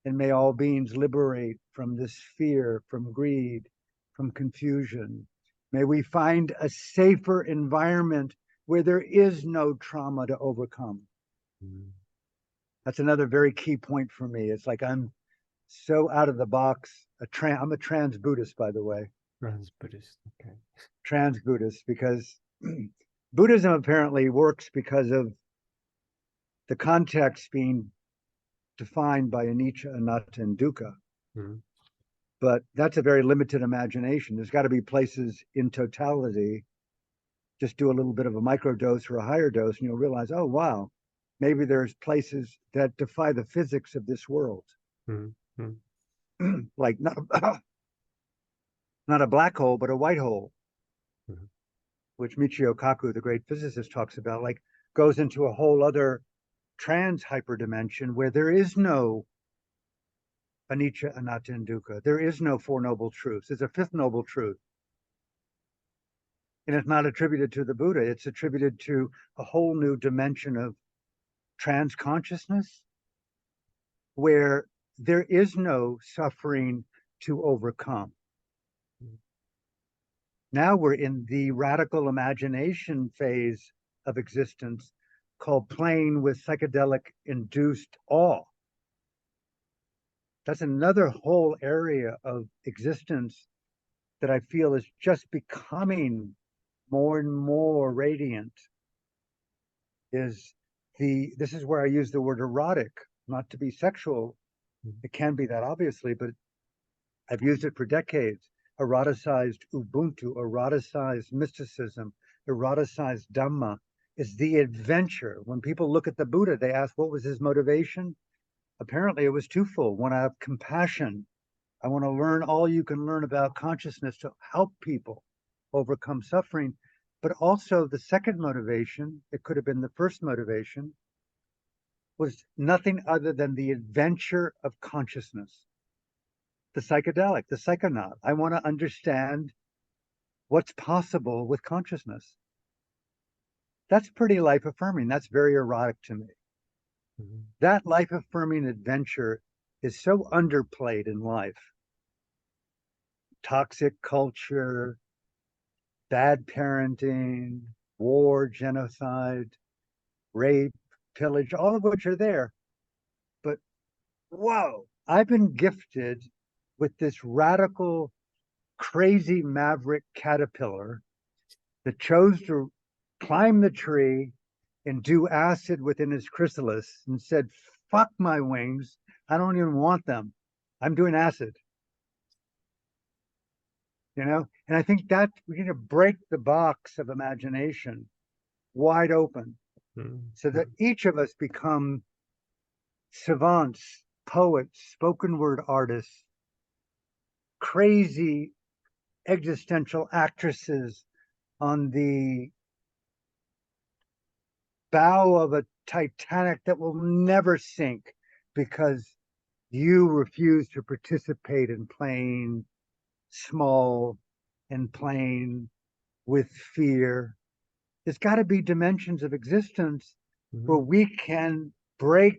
And may all beings liberate from this fear, from greed, from confusion. May we find a safer environment where there is no trauma to overcome. Mm. That's another very key point for me. It's like I'm so out of the box. I'm a trans Buddhist, by the way. Trans Buddhist, okay. Trans Buddhist, because Buddhism apparently works because of the context being defined by anicca, anatta, and dukkha. Mm-hmm. But that's a very limited imagination. There's got to be places in totality. Just do a little bit of a microdose or a higher dose, and you'll realize, oh, wow, maybe there's places that defy the physics of this world. Mm-hmm. Like not a black hole, but a white hole, mm-hmm. which Michio Kaku, the great physicist, talks about, like goes into a whole other trans hyperdimension where there is no anicca, anatta, and dukkha. There is no Four Noble Truths. There's a fifth noble truth. And it's not attributed to the Buddha. It's attributed to a whole new dimension of trans consciousness where there is no suffering to overcome. Now we're in the radical imagination phase of existence called playing with psychedelic-induced awe. That's another whole area of existence that I feel is just becoming more and more radiant. This is where I use the word erotic, not to be sexual. It can be that, obviously, but I've used it for decades. Eroticized Ubuntu, eroticized mysticism, eroticized Dhamma is the adventure. When people look at the Buddha, they ask, what was his motivation? Apparently, it was twofold. One, I have compassion. I want to learn all you can learn about consciousness to help people overcome suffering. But also the second motivation, it could have been the first motivation, was nothing other than the adventure of consciousness. The psychedelic, the psychonaut. I want to understand what's possible with consciousness. That's pretty life-affirming. That's very erotic to me. Mm-hmm. That life-affirming adventure is so underplayed in life. Toxic culture, bad parenting, war, genocide, rape, pillage, all of which are there. But whoa, I've been gifted with this radical, crazy maverick caterpillar that chose to climb the tree and do acid within his chrysalis and said, fuck my wings. I don't even want them. I'm doing acid. You know, and I think that we need to break the box of imagination wide open, so that each of us become savants, poets, spoken word artists, crazy existential actresses on the bow of a Titanic that will never sink because you refuse to participate in playing small and playing with fear. There's got to be dimensions of existence where we can break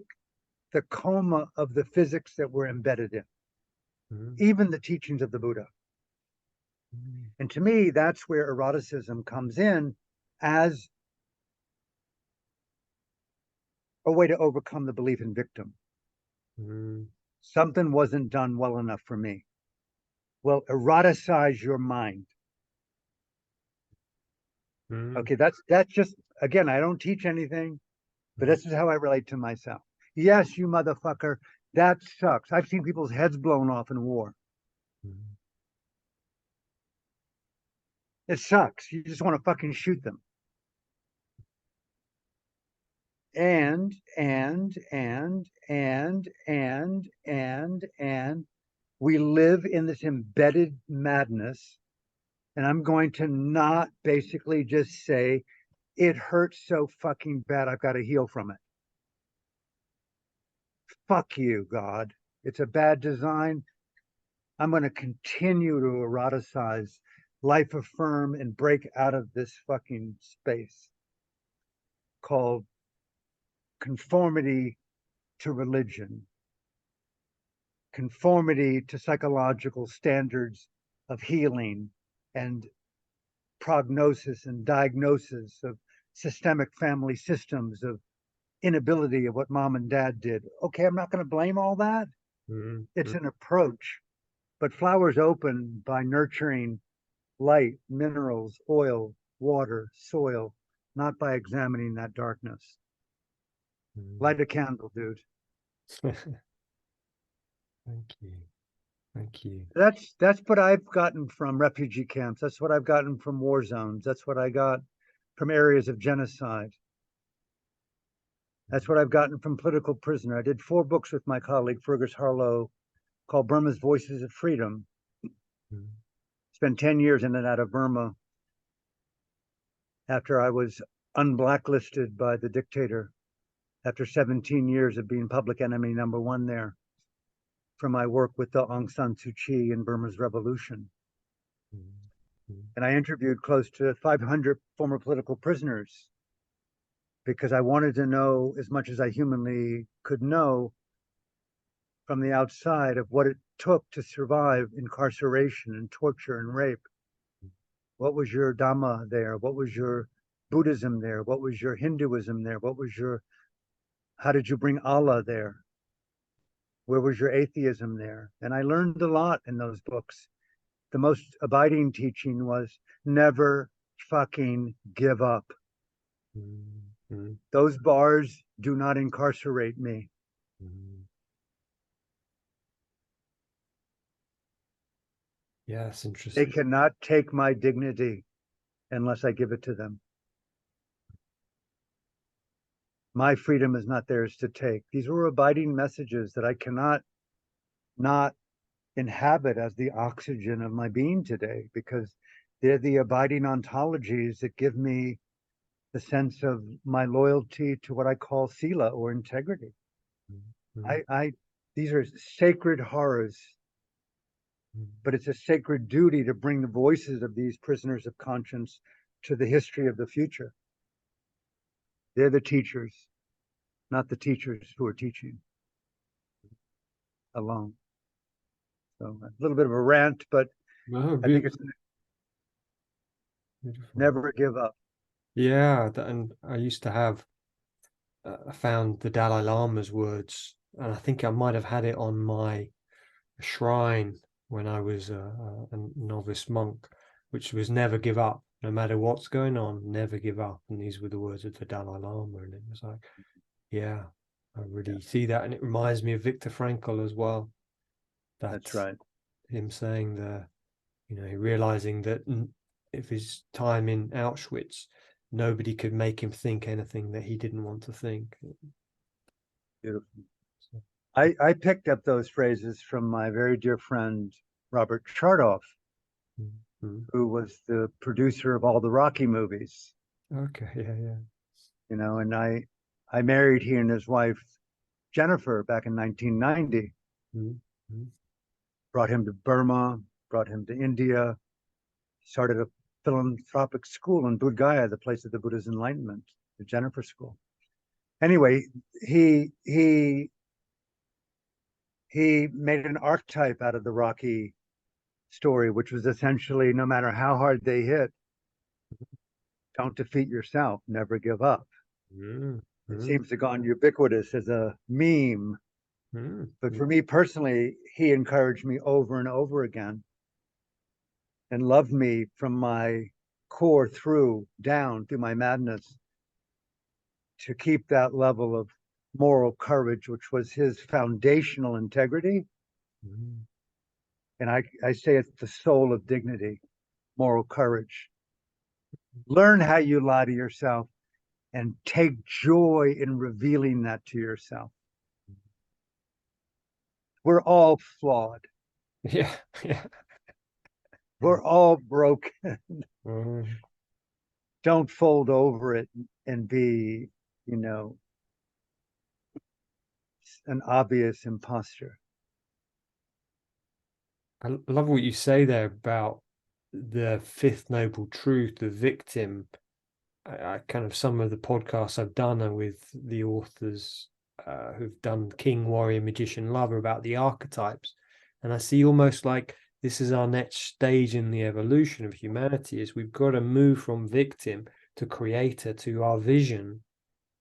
the coma of the physics that we're embedded in, even the teachings of the Buddha. And to me, that's where eroticism comes in as a way to overcome the belief in victim. Something wasn't done well enough for me. Well, eroticize your mind. Okay, that's just, again, I don't teach anything, but this is how I relate to myself. Yes, you motherfucker, that sucks. I've seen people's heads blown off in war. It sucks. You just want to fucking shoot them. And we live in this embedded madness. And I'm going to not basically just say, it hurts so fucking bad. I've got to heal from it. Fuck you, God. It's a bad design. I'm going to continue to eroticize, life affirm, and break out of this fucking space called conformity to religion, conformity to psychological standards of healing and prognosis and diagnosis of systemic family systems, of inability of what mom and dad did. Okay, I'm not going to blame all that. Mm-hmm. It's an approach. But flowers open by nurturing light, minerals, oil, water, soil, not by examining that darkness. Mm-hmm. Light a candle, dude. Thank you. Thank you. That's what I've gotten from refugee camps. That's what I've gotten from war zones. That's what I got from areas of genocide. That's what I've gotten from political prisoner. I did 4 books with my colleague Fergus Harlow called Burma's Voices of Freedom. Mm-hmm. Spent 10 years in and out of Burma after I was unblacklisted by the dictator, after 17 years of being public enemy #1 there, from my work with the Aung San Suu Kyi in Burma's revolution. Mm-hmm. And I interviewed close to 500 former political prisoners because I wanted to know as much as I humanly could know from the outside of what it took to survive incarceration and torture and rape. What was your Dhamma there? What was your Buddhism there? What was your Hinduism there? How did you bring Allah there? Where was your atheism there? And I learned a lot in those books. The most abiding teaching was never fucking give up. Mm-hmm. Those bars do not incarcerate me. Mm-hmm. Yeah, that's They interesting. cannot take my dignity unless I give it to them. My freedom is not theirs to take. These were abiding messages that I cannot not inhabit as the oxygen of my being today, because they're the abiding ontologies that give me the sense of my loyalty to what I call sila, or integrity. Mm-hmm. These are sacred horrors, but it's a sacred duty to bring the voices of these prisoners of conscience to the history of the future. They're the teachers, not the teachers who are teaching alone. So a little bit of a rant, but Oh, I think it's beautiful. never give up. Yeah, and I used to have, I found the Dalai Lama's words, and I think I might have had it on my shrine when I was a novice monk, which was never give up, no matter what's going on, never give up. And these were the words of the Dalai Lama, and it was like, yeah, I really see that, and it reminds me of Viktor Frankl as well. That's That's right. him saying realizing that if his time in Auschwitz, nobody could make him think anything that he didn't want to think. Beautiful. So, I picked up those phrases from my very dear friend Robert Chardoff, mm-hmm. who was the producer of all the Rocky movies. Okay, yeah. And I married he and his wife Jennifer back in 1990. Mm-hmm. Brought him to Burma, brought him to India, started a philanthropic school in Bodh Gaya, the place of the Buddha's enlightenment, the Jennifer School. Anyway, he made an archetype out of the Rocky story, which was essentially, no matter how hard they hit, don't defeat yourself, never give up. Mm-hmm. It seems to have gone ubiquitous as a meme. Mm-hmm. But for me personally, he encouraged me over and over again and loved me from my core down through my madness, to keep that level of moral courage, which was his foundational integrity. Mm-hmm. And I say it's the soul of dignity, moral courage. Learn how you lie to yourself and take joy in revealing that to yourself. We're all flawed. Yeah. We're all broken. Mm-hmm. don't fold over it and be, an obvious imposter. I love what you say there about the fifth noble truth, the victim. I kind of, some of the podcasts I've done are with the authors who've done King, Warrior, Magician, Lover, about the archetypes. And I see almost like this is our next stage in the evolution of humanity, is we've got to move from victim to creator, to our vision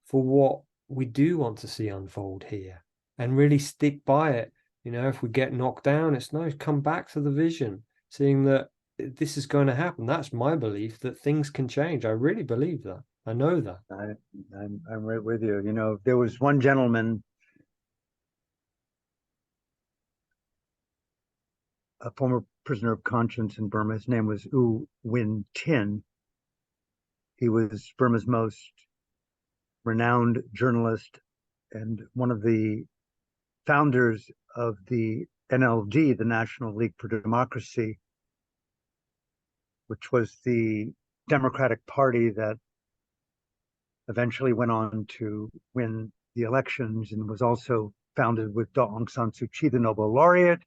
for what we do want to see unfold here, and really stick by it. If we get knocked down, it's no, come back to the vision, seeing that this is going to happen. That's my belief, that things can change. I really believe that. I know that. I'm right with you. There was one gentleman, a former prisoner of conscience in Burma. His name was U Win Tin. He was Burma's most renowned journalist and one of the founders of the NLD, the National League for Democracy, which was the Democratic Party that eventually went on to win the elections, and was also founded with Aung San Suu Kyi, the Nobel laureate,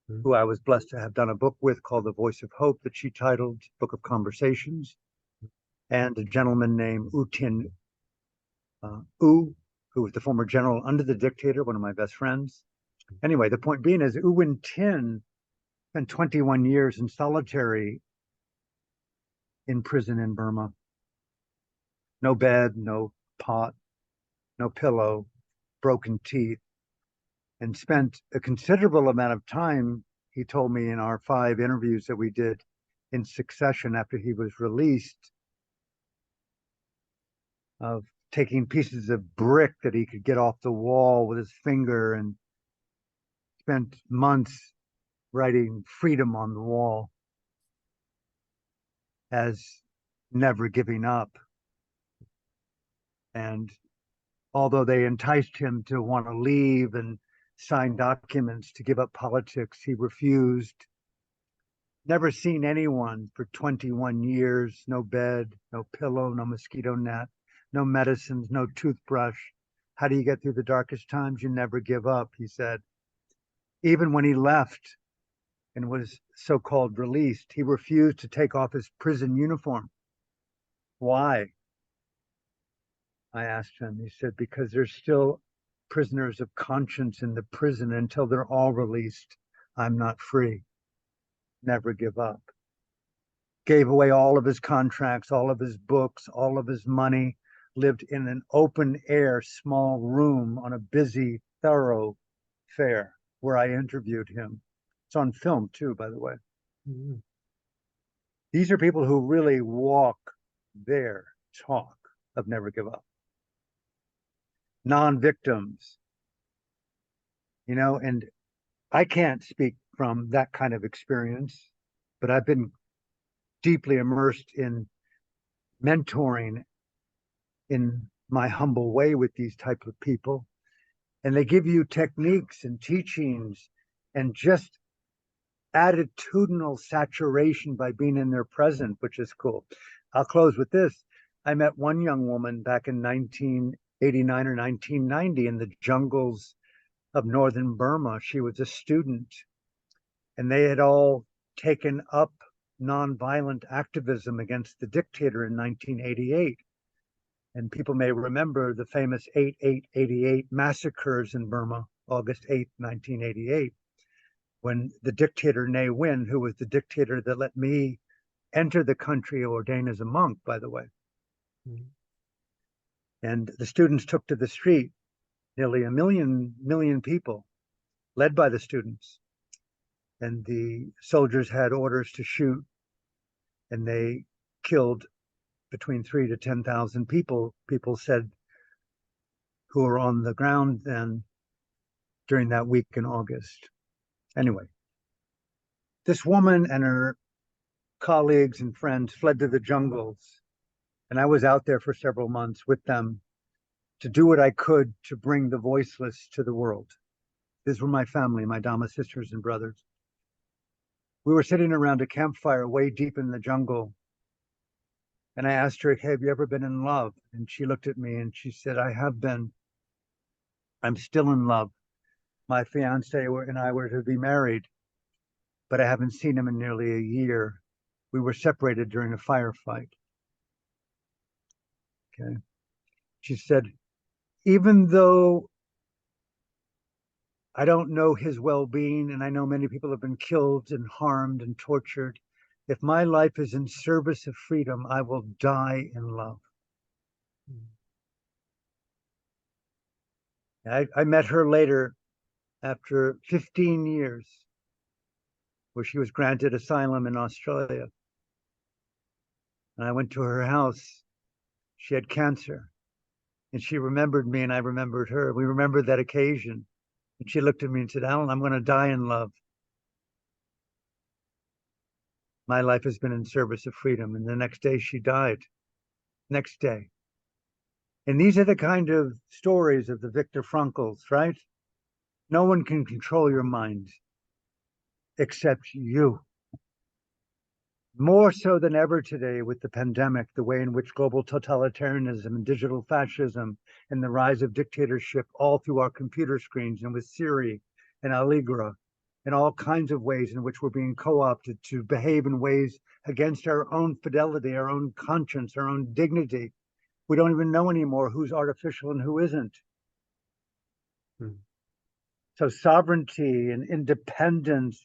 who I was blessed to have done a book with called The Voice of Hope, that she titled Book of Conversations, and a gentleman named U Tin U, who was the former general under the dictator, one of my best friends. Anyway, the point being is U Win Tin spent 21 years in solitary in prison in Burma. No bed, no pot, no pillow, broken teeth, and spent a considerable amount of time, he told me in our 5 interviews that we did in succession after he was released, of taking pieces of brick that he could get off the wall with his finger, and spent months writing freedom on the wall as never giving up. And although they enticed him to want to leave and sign documents to give up politics, he refused. Never seen anyone for 21 years, no bed, no pillow, no mosquito net, no medicines, no toothbrush. How do you get through the darkest times? You never give up, he said. Even when he left and was so-called released, he refused to take off his prison uniform. Why? I asked him. He said, because there's still prisoners of conscience in the prison. Until they're all released, I'm not free. Never give up. Gave away all of his contracts, all of his books, all of his money, lived in an open air small room on a busy thoroughfare where I interviewed him. It's on film too, by the way. Mm-hmm. These are people who really walk their talk of never give up. Non-victims, and I can't speak from that kind of experience, but I've been deeply immersed in mentoring in my humble way with these type of people. And they give you techniques and teachings and just attitudinal saturation by being in their presence, which is cool. I'll close with this. I met one young woman back in 1989 or 1990 in the jungles of northern Burma. She was a student, and they had all taken up nonviolent activism against the dictator in 1988. And people may remember the famous 8888 massacres in Burma, August 8th, 1988, when the dictator Ne Win, who was the dictator that let me enter the country ordained as a monk, by the way. Mm-hmm. And the students took to the street, nearly a million people, led by the students. And the soldiers had orders to shoot, and they killed between 3,000 to 10,000 people, people said, who were on the ground then during that week in August. Anyway, this woman and her colleagues and friends fled to the jungles, and I was out there for several months with them to do what I could to bring the voiceless to the world. These were my family, my Dhamma sisters and brothers. We were sitting around a campfire way deep in the jungle, And I asked her, "Hey, have you ever been in love?" And she looked at me and she said, "I have been. I'm still in love. My fiance and I were to be married, but I haven't seen him in nearly a year. We were separated during a firefight." Okay. She said, "Even though I don't know his well-being, and I know many people have been killed and harmed and tortured, if my life is in service of freedom, I will die in love." I met her later after 15 years, where she was granted asylum in Australia. And I went to her house. She had cancer. And she remembered me and I remembered her. We remembered that occasion. And she looked at me and said, "Alan, I'm going to die in love. My life has been in service of freedom." And the next day she died. Next day. And these are the kind of stories of the Viktor Frankls, right? No one can control your mind except you. More so than ever today with the pandemic, the way in which global totalitarianism and digital fascism and the rise of dictatorship all through our computer screens, and with Siri and Allegra and all kinds of ways in which we're being co-opted to behave in ways against our own fidelity, our own conscience, our own dignity. We don't even know anymore who's artificial and who isn't. So sovereignty and independence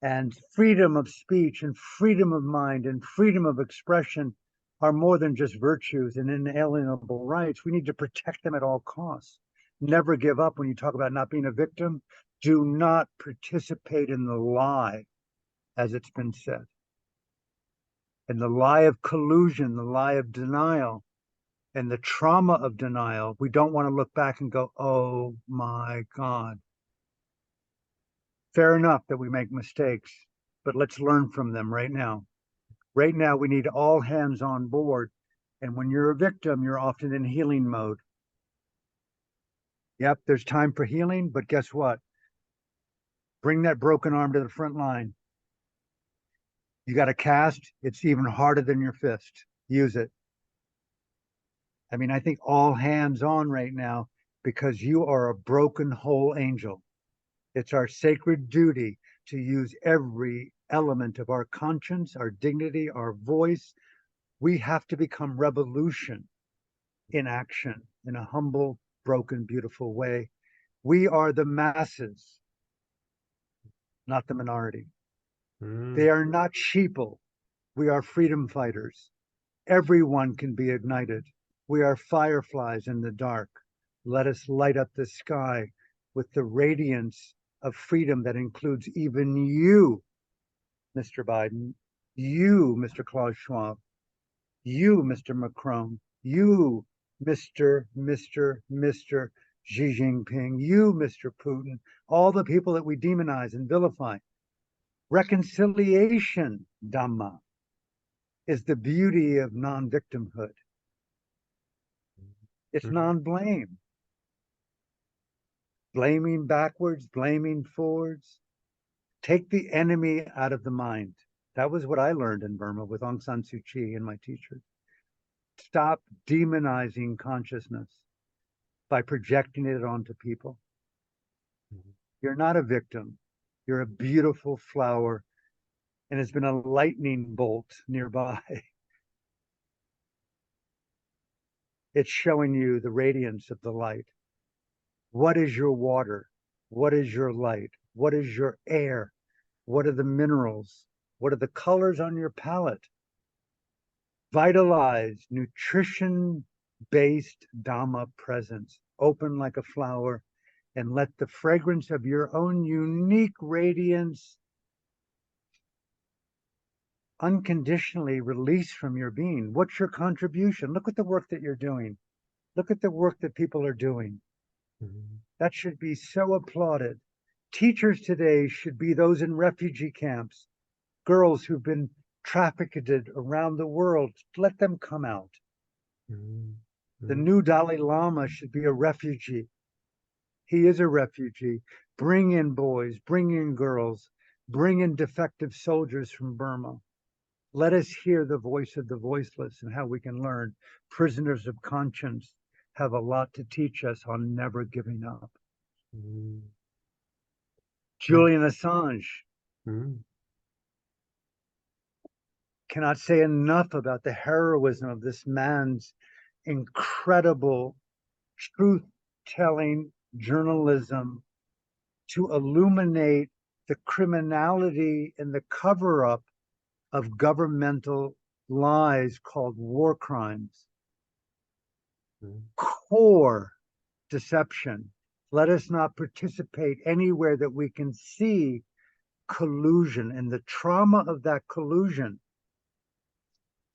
and freedom of speech and freedom of mind and freedom of expression are more than just virtues and inalienable rights. We need to protect them at all costs. Never give up. When you talk about not being a victim, do not participate in the lie, as it's been said. And the lie of collusion, the lie of denial, and the trauma of denial, we don't want to look back and go, "Oh my God." Fair enough that we make mistakes, but let's learn from them right now. Right now, we need all hands on board. And when you're a victim, you're often in healing mode. Yep, there's time for healing, but guess what? Bring that broken arm to the front line. You got a cast, it's even harder than your fist. Use it. I mean, I think all hands on right now, because you are a broken whole angel. It's our sacred duty to use every element of our conscience, our dignity, our voice. We have to become revolution in action, in a humble, broken, beautiful way. We are the masses, not the minority. They are not sheeple. We are freedom fighters. Everyone can be ignited. We are fireflies in the dark. Let us light up the sky with the radiance of freedom that includes even you, Mr. Biden, you, Mr. Klaus Schwab, you, Mr. Macron, you, Mr. Xi Jinping, you, Mr. Putin, all the people that we demonize and vilify. Reconciliation, Dhamma, is the beauty of non-victimhood. It's non-blame. Blaming backwards, blaming forwards. Take the enemy out of the mind. That was what I learned in Burma with Aung San Suu Kyi and my teachers. Stop demonizing consciousness by projecting it onto people. You're not a victim. You're a beautiful flower, and it's been a lightning bolt nearby. It's showing you the radiance of the light. What is your water? What is your light? What is your air? What are the minerals? What are the colors on your palette? Vitalize, nutrition-based Dhamma presence. Open like a flower and let the fragrance of your own unique radiance unconditionally release from your being. What's your contribution? Look at the work that you're doing. Look at the work that people are doing. That should be so applauded. Teachers today should be those in refugee camps, girls who've been trafficked around the world. Let them come out. The new Dalai Lama should be a refugee. He is a refugee. Bring in boys, bring in girls, bring in defective soldiers from Burma. Let us hear the voice of the voiceless and how we can learn. Prisoners of conscience have a lot to teach us on never giving up. Mm. Julian Assange. Mm. Cannot say enough about the heroism of this man's incredible truth-telling journalism to illuminate the criminality and the cover-up of governmental lies called war crimes. Core deception. Let us not participate anywhere that we can see collusion, and the trauma of that collusion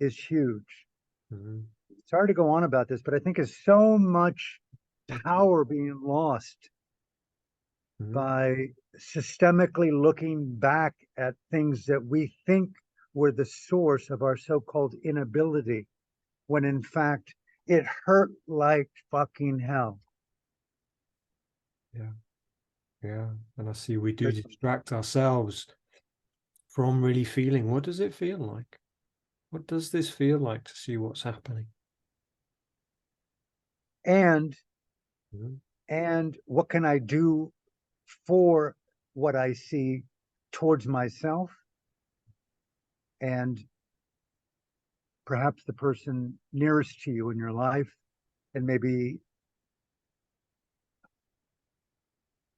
is huge. Sorry to go on about this, but I think there's so much power being lost by systemically looking back at things that we think were the source of our so-called inability, when in fact it hurt like fucking hell. Yeah, and I see we do distract ourselves from really feeling. What does it feel like? What does this feel like to see what's happening? And what can I do for what I see towards myself and perhaps the person nearest to you in your life, and maybe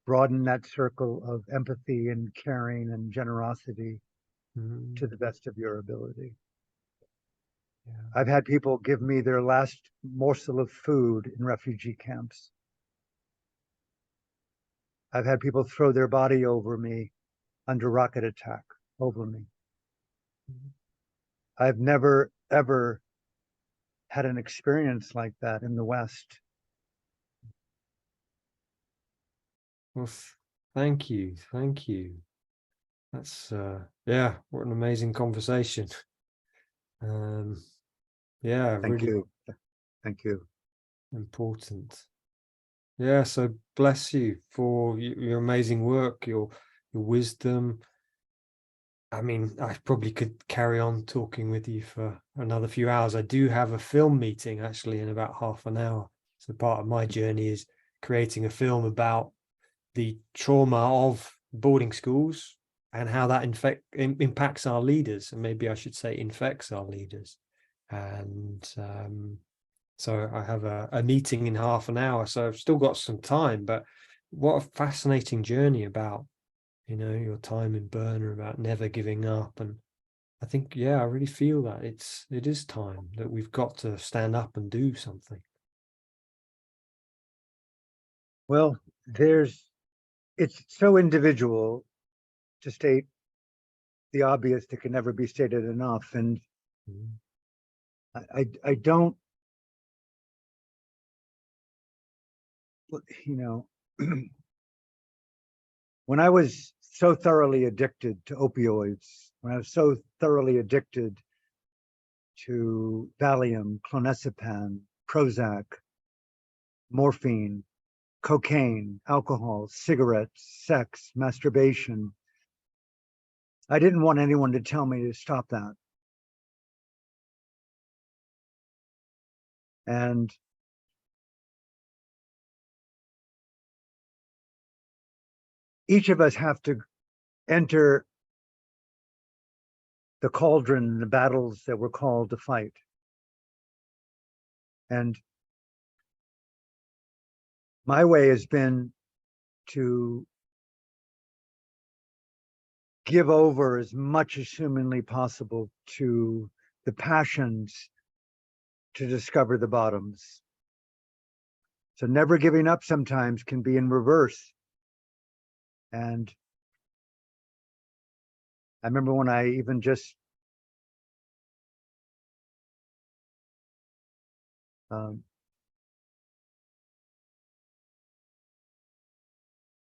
broaden that circle of empathy and caring and generosity to the best of your ability. I've had people give me their last morsel of food in refugee camps. I've had people throw their body over me under rocket attack over me. I've never, ever had an experience like that in the West. Well, thank you. Thank you. That's, yeah, what an amazing conversation. Yeah, Thank really you. Thank you. important. Yeah, so bless you for your amazing work, your wisdom. I mean, I probably could carry on talking with you for another few hours. I do have a film meeting actually in about half an hour. So part of my journey is creating a film about the trauma of boarding schools and how that impacts our leaders, and maybe I should say infects our leaders. And so I have a meeting in half an hour, so I've still got some time. But what a fascinating journey about, you know, your time in Burma, about never giving up. And I think, yeah, I really feel that it is time that we've got to stand up and do something. Well, it's so individual to state the obvious that can never be stated enough. And I don't, you know, when I was so thoroughly addicted to opioids, when I was so thoroughly addicted to Valium, clonazepam, Prozac, morphine, cocaine, alcohol, cigarettes, sex, masturbation, I didn't want anyone to tell me to stop that. And each of us have to enter the cauldron, the battles that we're called to fight. And my way has been to give over as much as humanly possible to the passions to discover the bottoms. So never giving up sometimes can be in reverse. And I remember when I even just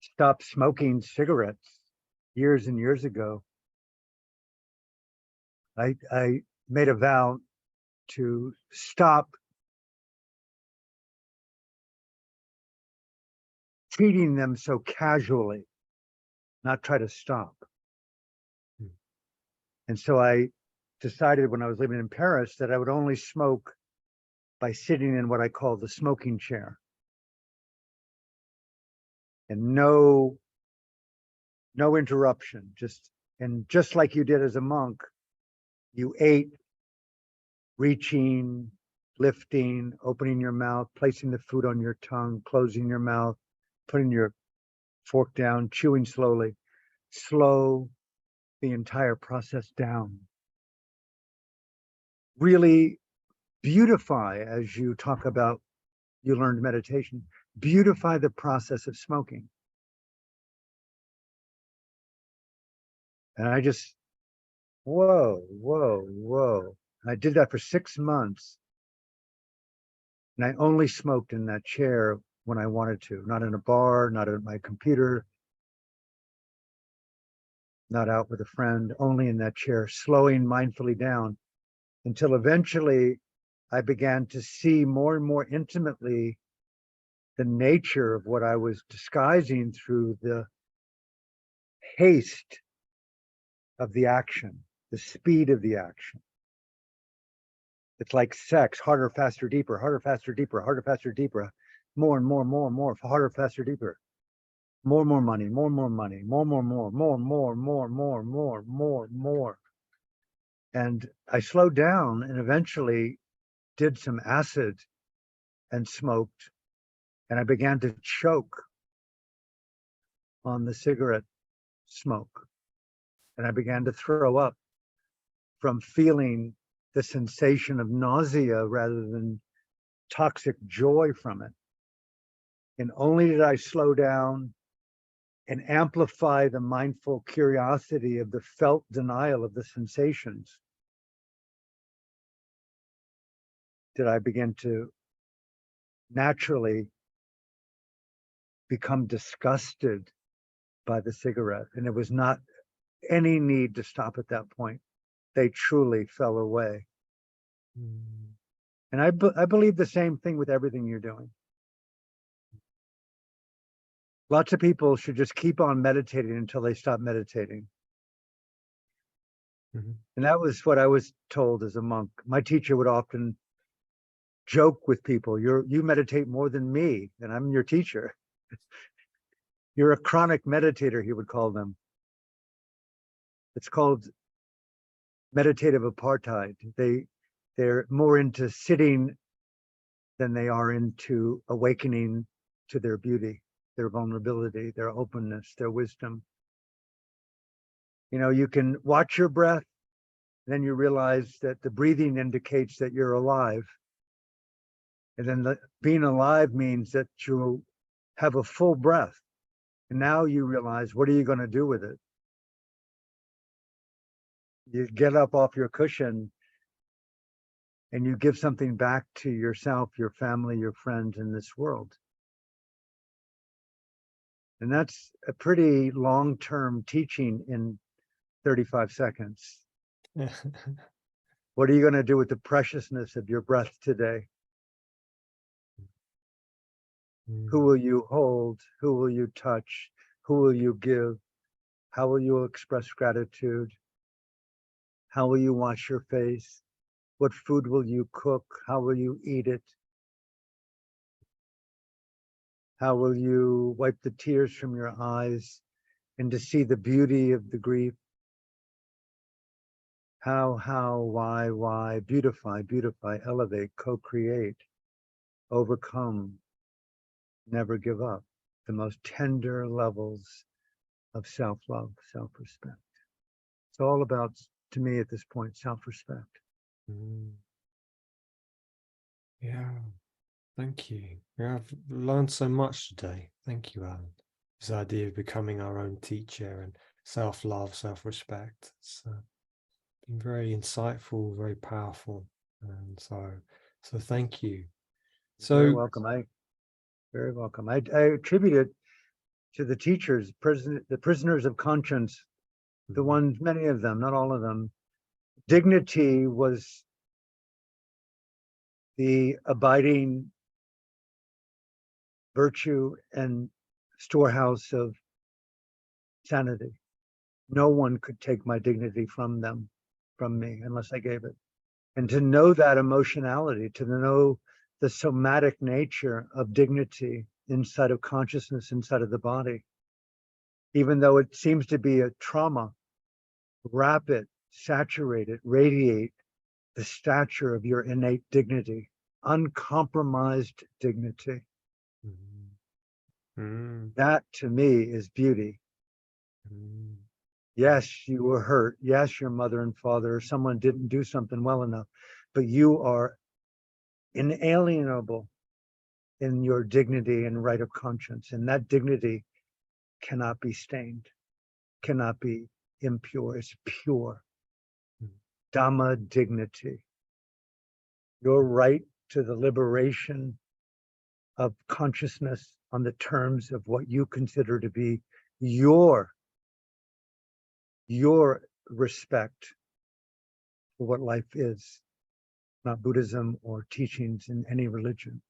stopped smoking cigarettes years and years ago. I made a vow to stop treating them so casually, not try to stop. And so I decided when I was living in Paris that I would only smoke by sitting in what I call the smoking chair. And no interruption, just like you did as a monk, you ate, reaching, lifting, opening your mouth, placing the food on your tongue, closing your mouth, putting your fork down, chewing slowly. Slow the entire process down. Really beautify, as you talk about, you learned meditation, beautify the process of smoking. And I just, whoa, whoa, whoa. I did that for 6 months. And I only smoked in that chair when I wanted to, not in a bar, not at my computer, not out with a friend, only in that chair, slowing mindfully down until eventually I began to see more and more intimately the nature of what I was disguising through the haste of the action, the speed of the action. It's like sex, harder, faster, deeper, harder, faster, deeper, harder, faster, deeper, more and more, more and more, harder, faster, deeper, more money, more money, more. And I slowed down and eventually did some acid and smoked, and I began to choke on the cigarette smoke. And I began to throw up from feeling the sensation of nausea rather than toxic joy from it. And only did I slow down and amplify the mindful curiosity of the felt denial of the sensations, did I begin to naturally become disgusted by the cigarette. And there was not any need to stop at that point. They truly fell away. And I believe the same thing with everything you're doing. Lots of people should just keep on meditating until they stop meditating. And that was what I was told as a monk. My teacher would often joke with people, you meditate more than me, and I'm your teacher. You're a chronic meditator, he would call them. It's called meditative apartheid. They're more into sitting than they are into awakening to their beauty, their vulnerability, their openness, their wisdom. You know, you can watch your breath, then you realize that the breathing indicates that you're alive. And then being alive means that you have a full breath. And now you realize, what are you going to do with it? You get up off your cushion and you give something back to yourself, your family, your friends in this world. And that's a pretty long-term teaching in 35 seconds. What are you going to do with the preciousness of your breath today? Who will you hold? Who will you touch? Who will you give? How will you express gratitude? How will you wash your face? What food will you cook? How will you eat it? How will you wipe the tears from your eyes and to see the beauty of the grief? How, why, beautify, elevate, co-create, overcome, never give up. The most tender levels of self-love, self-respect. It's all about, to me at this point, self-respect. Yeah, thank you. Yeah, I've learned so much today. Thank you, Alan. This idea of becoming our own teacher and self-love, self-respect. It's been very insightful, very powerful. And so thank you. So Very welcome. Very welcome. I attribute it to the teachers, the prisoners of conscience, the ones, many of them, not all of them. Dignity was the abiding virtue and storehouse of sanity. No one could take my dignity from them. from me unless I gave it. And to know that emotionality, to know the somatic nature of dignity inside of consciousness, inside of the body, even though it seems to be a trauma, wrap it, saturate it, radiate the stature of your innate dignity, uncompromised dignity. That to me is beauty. Yes, you were hurt. Yes, your mother and father or someone didn't do something well enough, but you are inalienable in your dignity and right of conscience. And that dignity cannot be stained, cannot be impure. It's pure. Dhamma dignity. Your right to the liberation of consciousness on the terms of what you consider to be your respect for what life is, not Buddhism or teachings in any religion.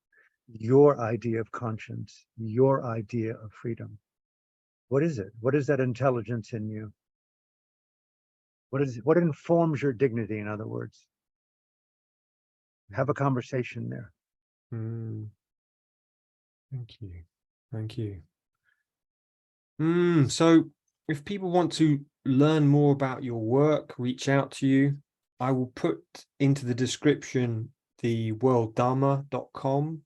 Your idea of conscience, your idea of freedom. What is it? What is that intelligence in you? What informs your dignity, in other words? Have a conversation there. Thank you. Thank you. So if people want to learn more about your work, reach out to you, I will put into the description the worlddharma.com.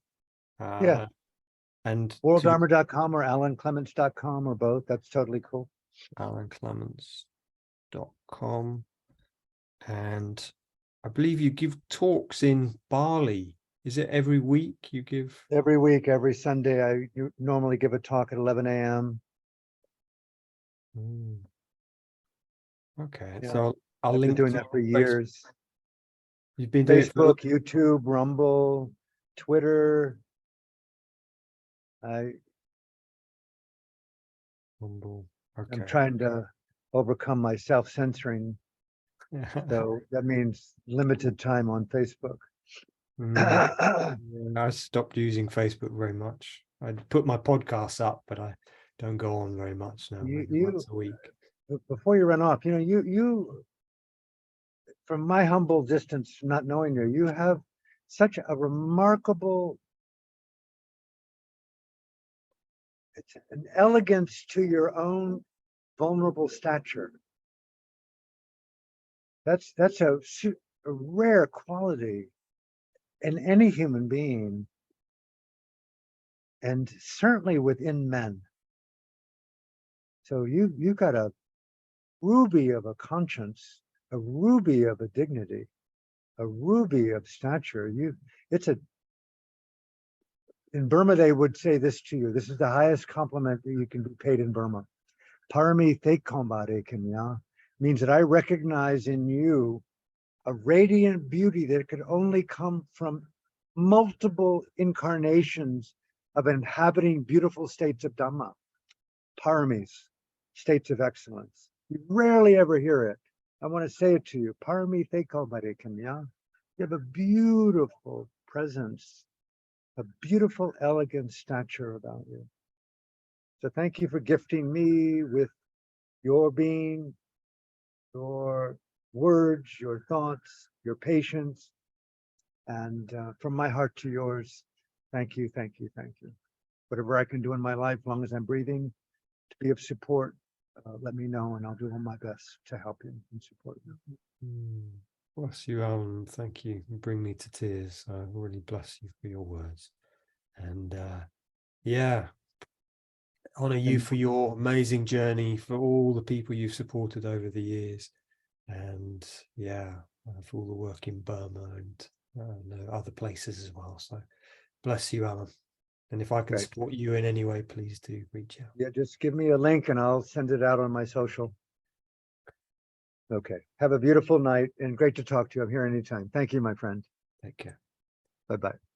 Yeah. And worlddharma.com or alanclements.com or both. That's totally cool. alanclements.com. And I believe you give talks in Bali. Is it every week you give? Every week, every Sunday, I normally give a talk at 11 a.m. Okay, Yeah. so I'll I've been link doing to that for your years. You've been doing Facebook, YouTube, Rumble, Twitter. Rumble. Okay. I'm trying to overcome my self-censoring. So that means limited time on Facebook. I stopped using Facebook very much. I put my podcasts up, but I don't go on very much now, maybe once a week. Before you run off, you from my humble distance, not knowing you, you have such a remarkable, it's an elegance to your own vulnerable stature. That's a rare quality in any human being, and certainly within men. So you've got a ruby of a conscience, a ruby of a dignity, a ruby of stature. In Burma, they would say this to you. This is the highest compliment that you can be paid in Burma. Parami Thekombare Kenya means that I recognize in you a radiant beauty that could only come from multiple incarnations of inhabiting beautiful states of Dhamma. Paramis, states of excellence. You rarely ever hear it. I want to say it to you. Parami Thekombare Kenya. You have a beautiful presence, a beautiful, elegant stature about you. So thank you for gifting me with your being, your words, your thoughts, your patience. And from my heart to yours, thank you, thank you, thank you. Whatever I can do in my life, as long as I'm breathing, to be of support, let me know, and I'll do all my best to help you and support you. Bless you, Alan. Thank you. You bring me to tears. I really bless you for your words. And yeah, honor you for your amazing journey, for all the people you've supported over the years, and yeah, for all the work in Burma and other places as well. So bless you, Alan. And if I can support you in any way, please do reach out. Yeah, just give me a link and I'll send it out on my social. Okay. Have a beautiful night and great to talk to you. I'm here anytime. Thank you, my friend. Take care. Bye-bye.